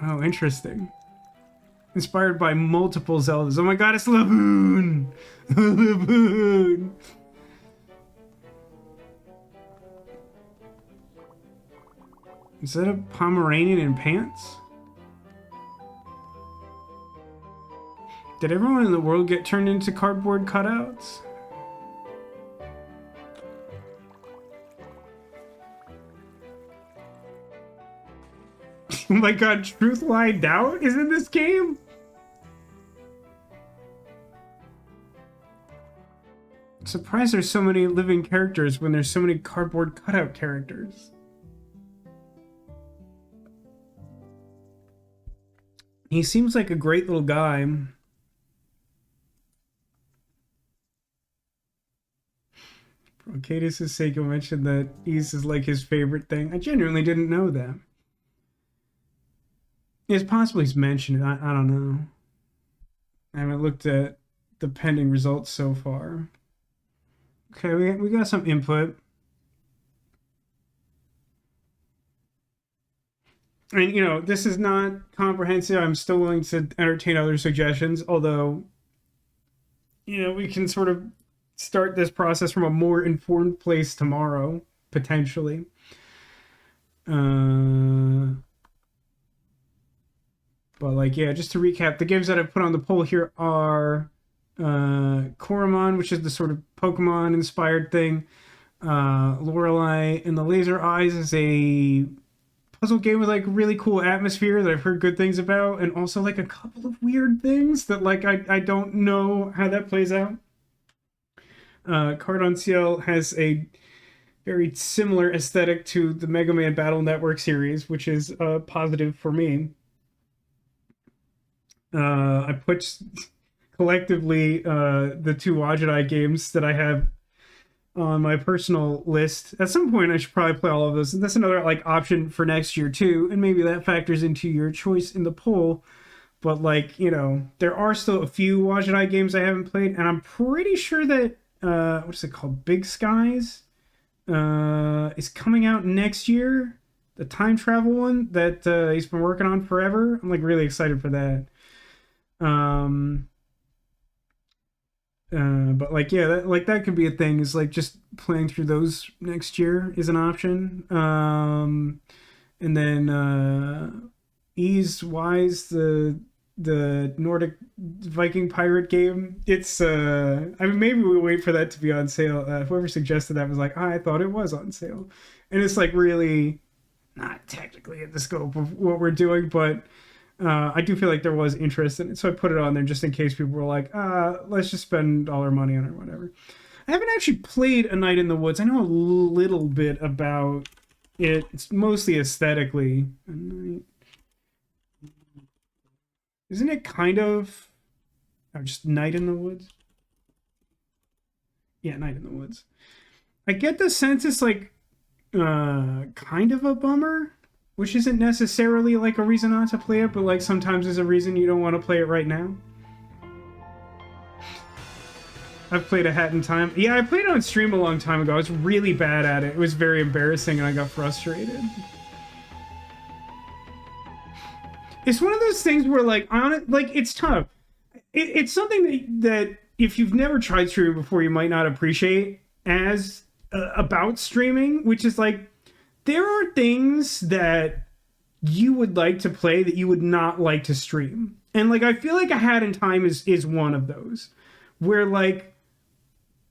Speaker 1: Oh, interesting. inspired by multiple Zeldas. Oh my god, it's Laboon! Laboon! Is that a Pomeranian in pants? Did everyone in the world get turned into cardboard cutouts? Oh my god, Truth, Lie, Doubt is in this game? I'm surprised there's so many living characters when there's so many cardboard cutout characters. He seems like a great little guy. Cadus Seiko mentioned that Ease is like his favorite thing. I genuinely didn't know that. It's possible he's mentioned it. I don't know. I haven't looked at the pending results so far. Okay, we got some input. And, you know, this is not comprehensive. I'm still willing to entertain other suggestions, although, you know, we can sort of start this process from a more informed place tomorrow, potentially. But, like, yeah, just to recap, the games that I've put on the poll here are Koromon, which is the sort of Pokemon-inspired thing. Lorelei and the Laser Eyes is a puzzle game with, like, really cool atmosphere that I've heard good things about, and also, like, a couple of weird things that, like, I don't know how that plays out. Card on CL has a very similar aesthetic to the Mega Man Battle Network series, which is positive for me. I put collectively the two Wajidai games that I have on my personal list. At some point, I should probably play all of those. And that's another like option for next year too. And maybe that factors into your choice in the poll. But like, you know, there are still a few Wajidai games I haven't played. And I'm pretty sure that, what's it called? Big Skies is coming out next year. The time travel one that he's been working on forever. I'm like really excited for that. But like, yeah, that could be a thing, is like just playing through those next year is an option. And then Ease Wise, the Nordic Viking pirate game. It's I mean, maybe we wait for that to be on sale. Whoever suggested that was like, I thought it was on sale, and it's like really not technically in the scope of what we're doing, but I do feel like there was interest in it, so I put it on there just in case people were like, let's just spend all our money on it or whatever. I haven't actually played A Night in the Woods. I know a little bit about it. It's mostly aesthetically. Isn't it kind of... Oh, just Night in the Woods? Yeah, Night in the Woods. I get the sense it's like kind of a bummer, which isn't necessarily like a reason not to play it, but like sometimes there's a reason you don't want to play it right now. I've played A Hat in Time. Yeah, I played it on stream a long time ago. I was really bad at it. It was very embarrassing and I got frustrated. It's one of those things where like, it's tough. It's something that if you've never tried streaming before, you might not appreciate as about streaming, which is like, there are things that you would like to play that you would not like to stream. And like, I feel like A Hat in Time is one of those where like,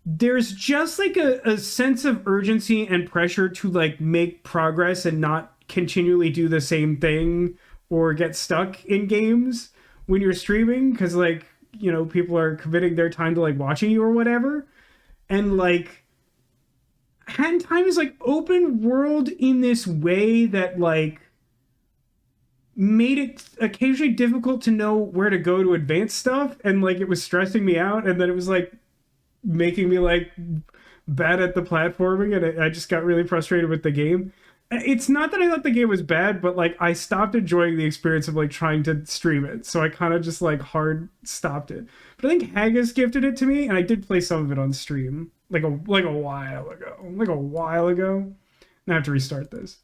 Speaker 1: there's just like a sense of urgency and pressure to like make progress and not continually do the same thing or get stuck in games when you're streaming. Cause like, you know, people are committing their time to like watching you or whatever. And like, Hat in Time is like open world in this way that like made it occasionally difficult to know where to go to advance stuff, and like it was stressing me out, and then it was like making me like bad at the platforming, and I just got really frustrated with the game. It's not that I thought the game was bad, but like I stopped enjoying the experience of like trying to stream it, so I kind of just like hard stopped it. But I think Haggis gifted it to me, and I did play some of it on stream like a while ago. I have to restart this.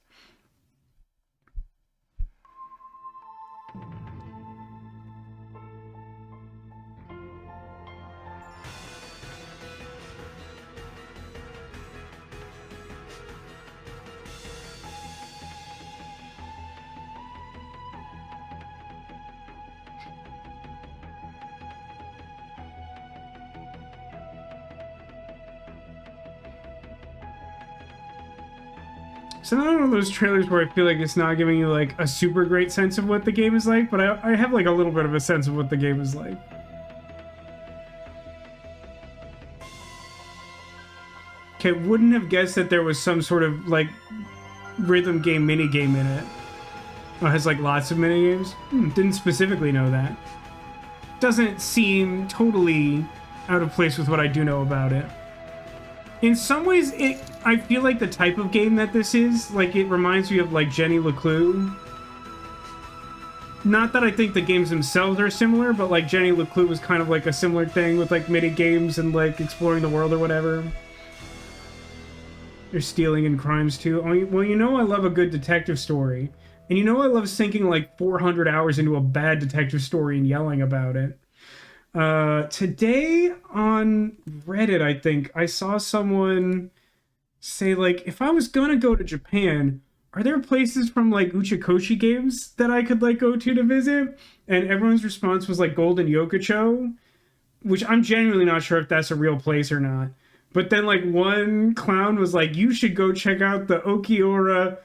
Speaker 1: So not one of those trailers where I feel like it's not giving you like a super great sense of what the game is like, but I have like a little bit of a sense of what the game is like. Okay, wouldn't have guessed that there was some sort of like rhythm game mini game in it. Oh, it has like lots of mini games. Didn't specifically know that. Doesn't seem totally out of place with what I do know about it. In some ways, I feel like the type of game that this is, like, it reminds me of, like, Jenny LeClue. Not that I think the games themselves are similar, but, like, Jenny LeClue was kind of, like, a similar thing with, like, mini-games and, like, exploring the world or whatever. There's stealing and crimes, too. Well, you know I love a good detective story. And you know I love sinking, like, 400 hours into a bad detective story and yelling about it. Today on Reddit, I think, I saw someone say, like, if I was gonna go to Japan, are there places from, like, Uchikoshi games that I could, like, go to visit? And everyone's response was, like, Golden Yokocho, which I'm genuinely not sure if that's a real place or not. But then, like, one clown was like, you should go check out the Okiura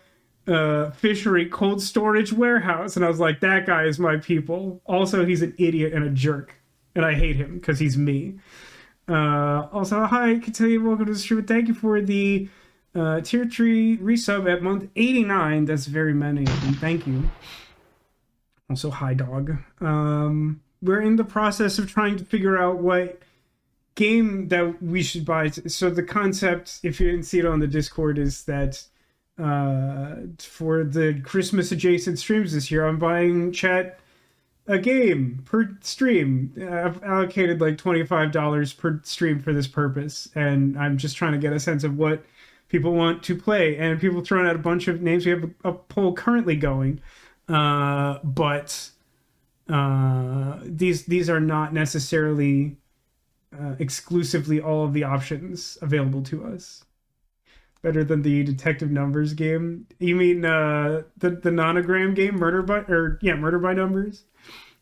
Speaker 1: fishery cold storage warehouse. And I was like, that guy is my people. Also, he's an idiot and a jerk. And I hate him because he's me. Also, hi, Katia, welcome to the stream. Thank you for the tier 3 resub at month 89. That's very many of them. Thank you. Also, hi, dog. We're in the process of trying to figure out what game that we should buy. So the concept, if you didn't see it on the Discord, is that for the Christmas adjacent streams this year, I'm buying chat a game per stream. I've allocated like $25 per stream for this purpose, and I'm just trying to get a sense of what people want to play. And people throwing out a bunch of names. We have a poll currently going, but these are not necessarily exclusively all of the options available to us. Better than the detective numbers game. You mean the nonogram game, Murder by Numbers?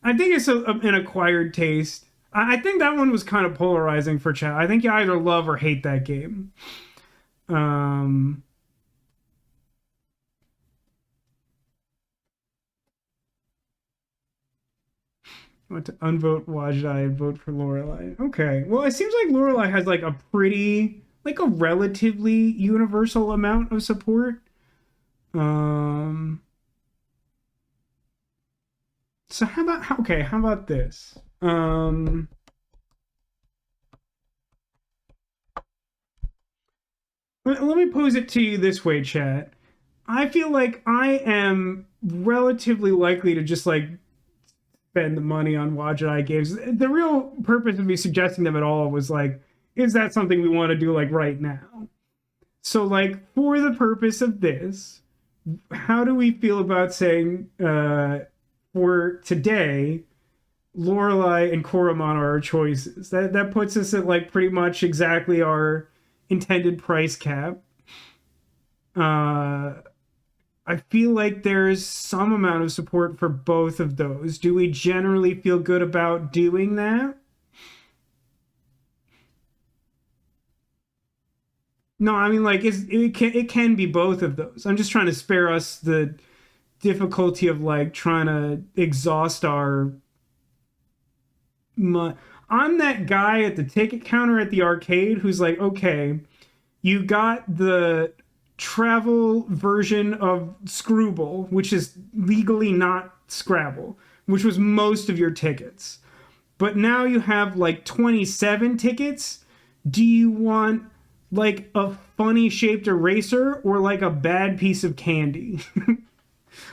Speaker 1: I think it's an acquired taste. I think that one was kind of polarizing for chat. I think you either love or hate that game. I want to unvote Wajdi and vote for Lorelai. Okay. Well, it seems like Lorelai has like a pretty, like a relatively universal amount of support. So how about this? Let me pose it to you this way, chat. I feel like I am relatively likely to just like spend the money on Wajdi games. The real purpose of me suggesting them at all was like, is that something we want to do like right now? So like for the purpose of this, how do we feel about saying for today, Lorelai and Koromon are our choices? That puts us at like pretty much exactly our intended price cap. I feel like there's some amount of support for both of those. Do we generally feel good about doing that? No, I mean, like, it can be both of those. I'm just trying to spare us the difficulty of, like, trying to exhaust our money. I'm that guy at the ticket counter at the arcade who's like, okay, you got the travel version of Screwball, which is legally not Scrabble, which was most of your tickets. But now you have, like, 27 tickets. Do you want like a funny shaped eraser or like a bad piece of candy?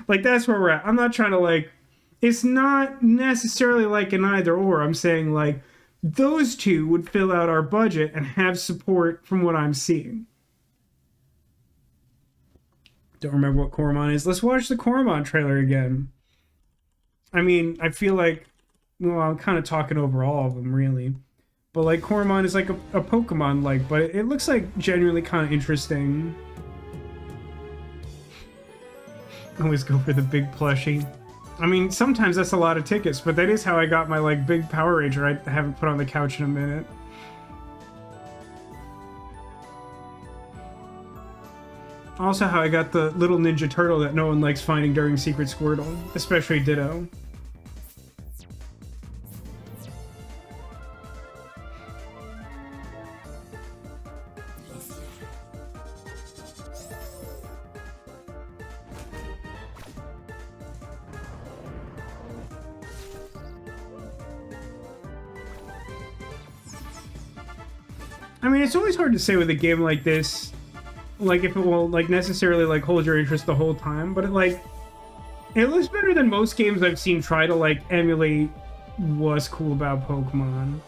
Speaker 1: Like that's where we're at. I'm not trying to like, it's not necessarily like an either or. I'm saying like those two would fill out our budget and have support from what I'm seeing. Don't remember what Koromon is. Let's watch the Koromon trailer again. I mean, I feel like, well, I'm kind of talking over all of them really. But like Koromon is like a Pokemon like, but it looks like genuinely kind of interesting. Always go for the big plushie. I mean, sometimes that's a lot of tickets, but that is how I got my like big Power Ranger I haven't put on the couch in a minute. Also how I got the little Ninja Turtle that no one likes finding during Secret Squirtle, especially Ditto. I mean, it's always hard to say with a game like this, like if it will like necessarily like hold your interest the whole time, but it looks better than most games I've seen try to like emulate what's cool about Pokemon.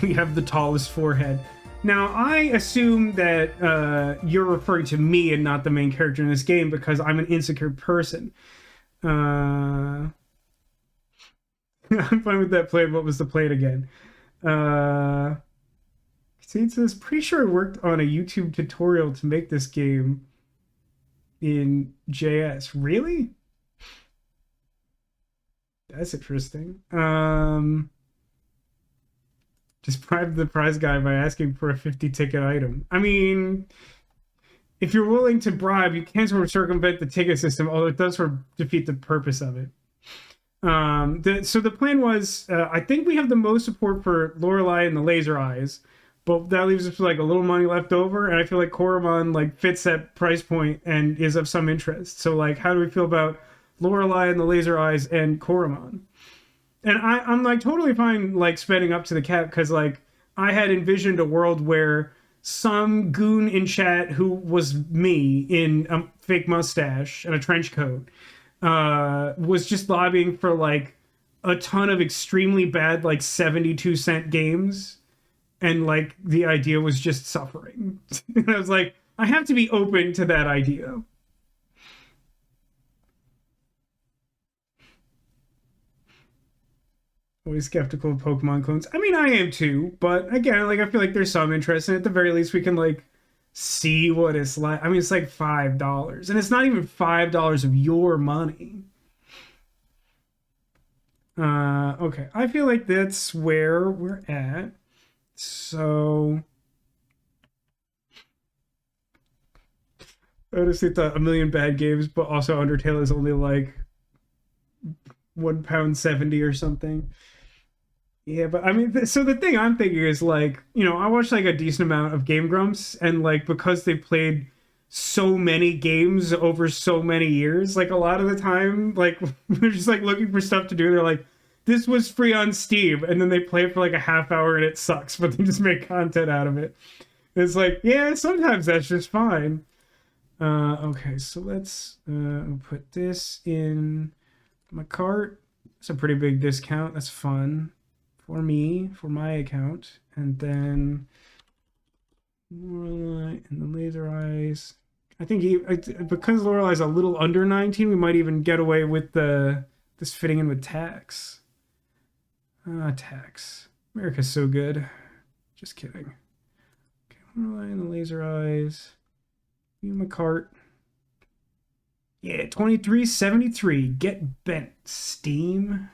Speaker 1: We have the tallest forehead. Now, I assume that you're referring to me and not the main character in this game because I'm an insecure person. I'm fine with that plan. What was the plan again? See, it says, pretty sure I worked on a YouTube tutorial to make this game in JS. Really? That's interesting. Just bribe the prize guy by asking for a 50 ticket item. I mean, if you're willing to bribe, you can sort of circumvent the ticket system, although it does sort of defeat the purpose of it. So the plan was, I think we have the most support for Lorelei and the Laser Eyes, but that leaves us with like a little money left over, and I feel like Koromon like fits that price point and is of some interest. So like, how do we feel about Lorelei and the Laser Eyes and Koromon? And I'm like totally fine like spending up to the cap because like I had envisioned a world where some goon in chat who was me in a fake mustache and a trench coat was just lobbying for like a ton of extremely bad like 72-cent games, and like the idea was just suffering. And I was like, I have to be open to that idea. Always skeptical of Pokemon clones. I mean, I am too, but again, like I feel like there's some interest, and at the very least, we can like see what it's like. I mean, it's like $5, and it's not even $5 of your money. Okay, I feel like that's where we're at. So, I honestly thought a million bad games, but also Undertale is only like £1.70 or something. Yeah, but I mean, so the thing I'm thinking is like, you know, I watched like a decent amount of Game Grumps, and like because they played so many games over so many years, like a lot of the time, like they're just like looking for stuff to do. They're like, this was free on Steam, and then they play it for like a half hour and it sucks, but they just make content out of it. And it's like, yeah, sometimes that's just fine. Okay, so let's put this in my cart. It's a pretty big discount. That's fun. For me, for my account, and then Lorelei and the Laser Eyes. I think because Lorelei's a little under 19, we might even get away with this fitting in with tax. Tax. America's so good. Just kidding. Okay, Lorelei and the Laser Eyes. In my cart. Yeah, $23.73. Get bent. Steam.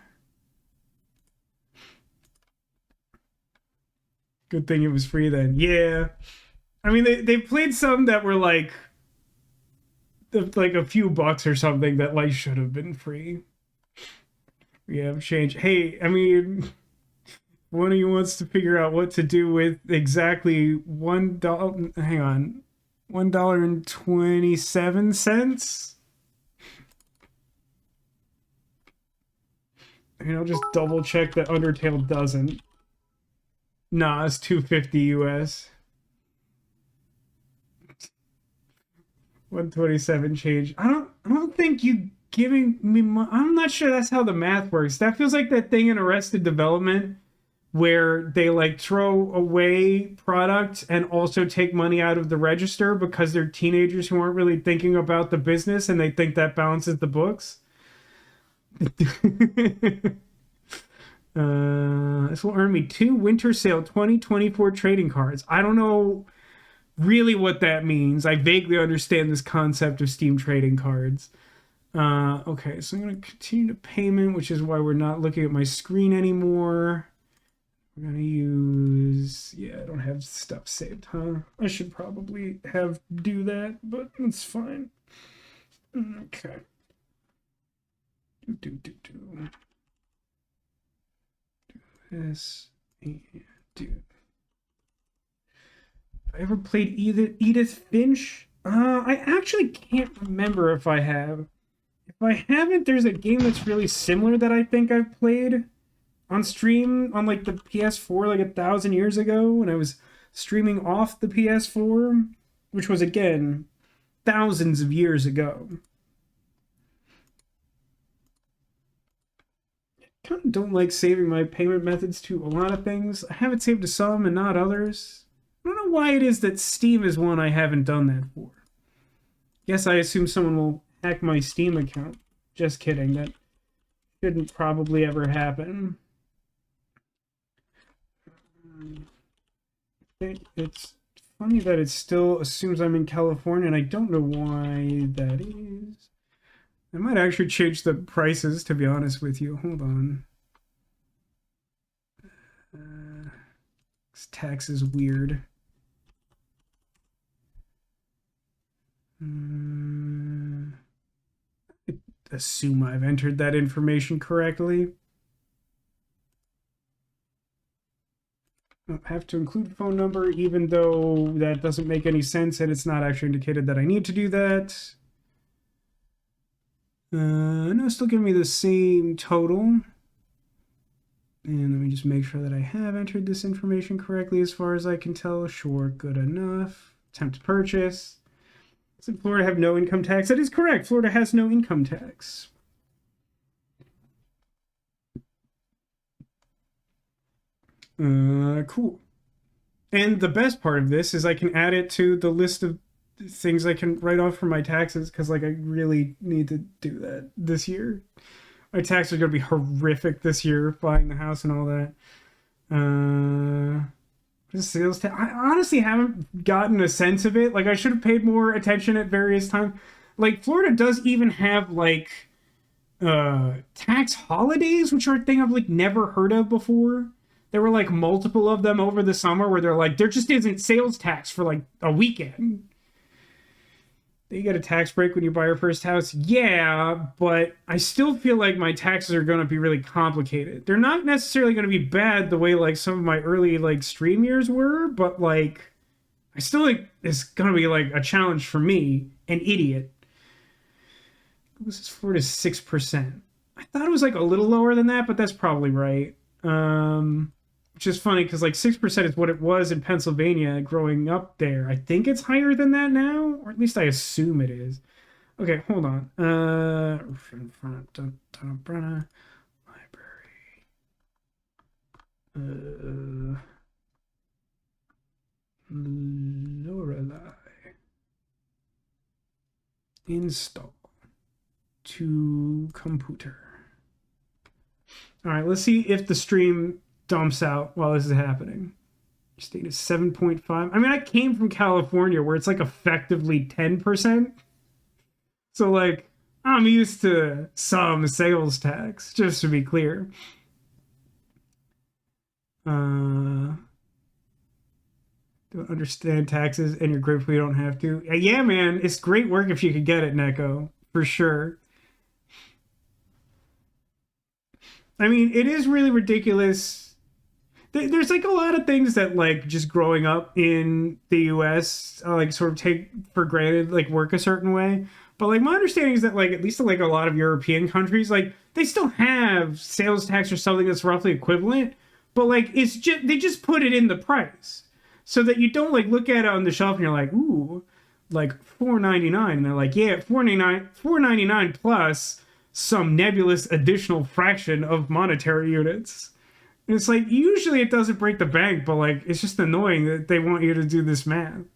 Speaker 1: Good thing it was free then. Yeah. I mean, they played some that were like a few bucks or something that like should have been free. Yeah, change. Hey, I mean, one of you wants to figure out what to do with exactly $1. Hang on. $1.27? I mean, I'll just double check that Undertale doesn't. Nah, it's $2.50 US. 127 change. I don't think you giving me money. I'm not sure that's how the math works. That feels like that thing in Arrested Development where they like throw away product and also take money out of the register because they're teenagers who aren't really thinking about the business and they think that balances the books. This will earn me 2 Winter Sale 2024 trading cards. I don't know really what that means. I vaguely understand this concept of Steam trading cards. Okay, so I'm going to continue to payment, which is why we're not looking at my screen anymore. We're gonna use, yeah, I don't have stuff saved, huh? I should probably do that, but it's fine. Okay. Do this and do. Have I ever played Edith Finch? I actually can't remember if I have. If I haven't, there's a game that's really similar that I think I've played on stream on like the PS4 like 1,000 years ago when I was streaming off the PS4, which was again thousands of years ago. I kind of don't like saving my payment methods to a lot of things. I have it saved to some and not others. I don't know why it is that Steam is one I haven't done that for. Guess I assume someone will hack my Steam account. Just kidding. That shouldn't probably ever happen. It's funny that it still assumes I'm in California, and I don't know why that is. I might actually change the prices, to be honest with you. Hold on. This tax is weird. I assume I've entered that information correctly. I have to include phone number, even though that doesn't make any sense and it's not actually indicated that I need to do that. No, it's still giving me the same total. And let me just make sure that I have entered this information correctly as far as I can tell. Sure, good enough. Attempt to purchase. Does Florida have no income tax? That is correct. Florida has no income tax. Cool. And the best part of this is I can add it to the list of things I can write off for my taxes, because like I really need to do that this year. My taxes are going to be horrific this year, buying the house and all that. Sales tax. I honestly haven't gotten a sense of it. Like, I should have paid more attention at various times. Like, Florida does even have like tax holidays, which are a thing I've like never heard of before. There were like multiple of them over the summer where they're like, there just isn't sales tax for like a weekend. You get a tax break when you buy your first house. Yeah, but I still feel like my taxes are going to be really complicated. They're not necessarily going to be bad the way like some of my early like stream years were, but like I still think it's going to be like a challenge for me, an idiot. This is 4 to 6%. I thought it was like a little lower than that, but that's probably right. Which is funny because like 6% is what it was in Pennsylvania growing up there. I think it's higher than that now, or at least I assume it is. Okay, hold on. Library. Lorelei. Install to computer. All right, let's see if the stream dumps out while this is happening. State is 7.5. I mean, I came from California where it's like effectively 10%. So like, I'm used to some sales tax, just to be clear. Don't understand taxes and you're grateful you don't have to. Yeah, man, it's great work if you could get it, Neko, for sure. I mean, it is really ridiculous. There's like a lot of things that like just growing up in the US like sort of take for granted, like work a certain way. But like my understanding is that like at least like a lot of European countries, like they still have sales tax or something that's roughly equivalent, but like it's just they just put it in the price so that you don't like look at it on the shelf and you're like, ooh, like $4.99, and they're like, yeah, $4.99 plus some nebulous additional fraction of monetary units. And it's like, usually it doesn't break the bank, but like, it's just annoying that they want you to do this math.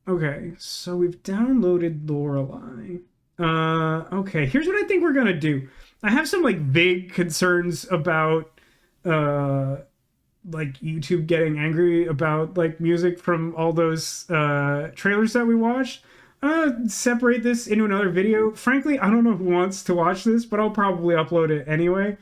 Speaker 1: Okay, so we've downloaded Lorelei. Okay, here's what I think we're gonna do. I have some like vague concerns about like YouTube getting angry about like music from all those trailers that we watched. separate this into another video. Frankly, I don't know who wants to watch this, but I'll probably upload it anyway.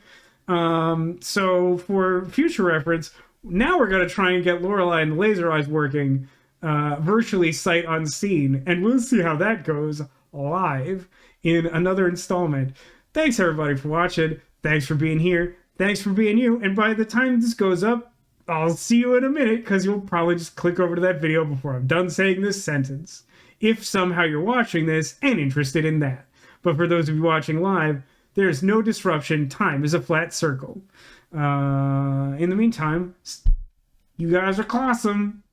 Speaker 1: So for future reference, now we're going to try and get Lorelei and the laser eyes working virtually sight unseen, and we'll see how that goes live in another installment. Thanks everybody for watching. Thanks for being here. Thanks for being you. And by the time this goes up, I'll see you in a minute, because you'll probably just click over to that video before I'm done saying this sentence. If somehow you're watching this and interested in that. But for those of you watching live, there's no disruption. Time is a flat circle. In the meantime, you guys are awesome.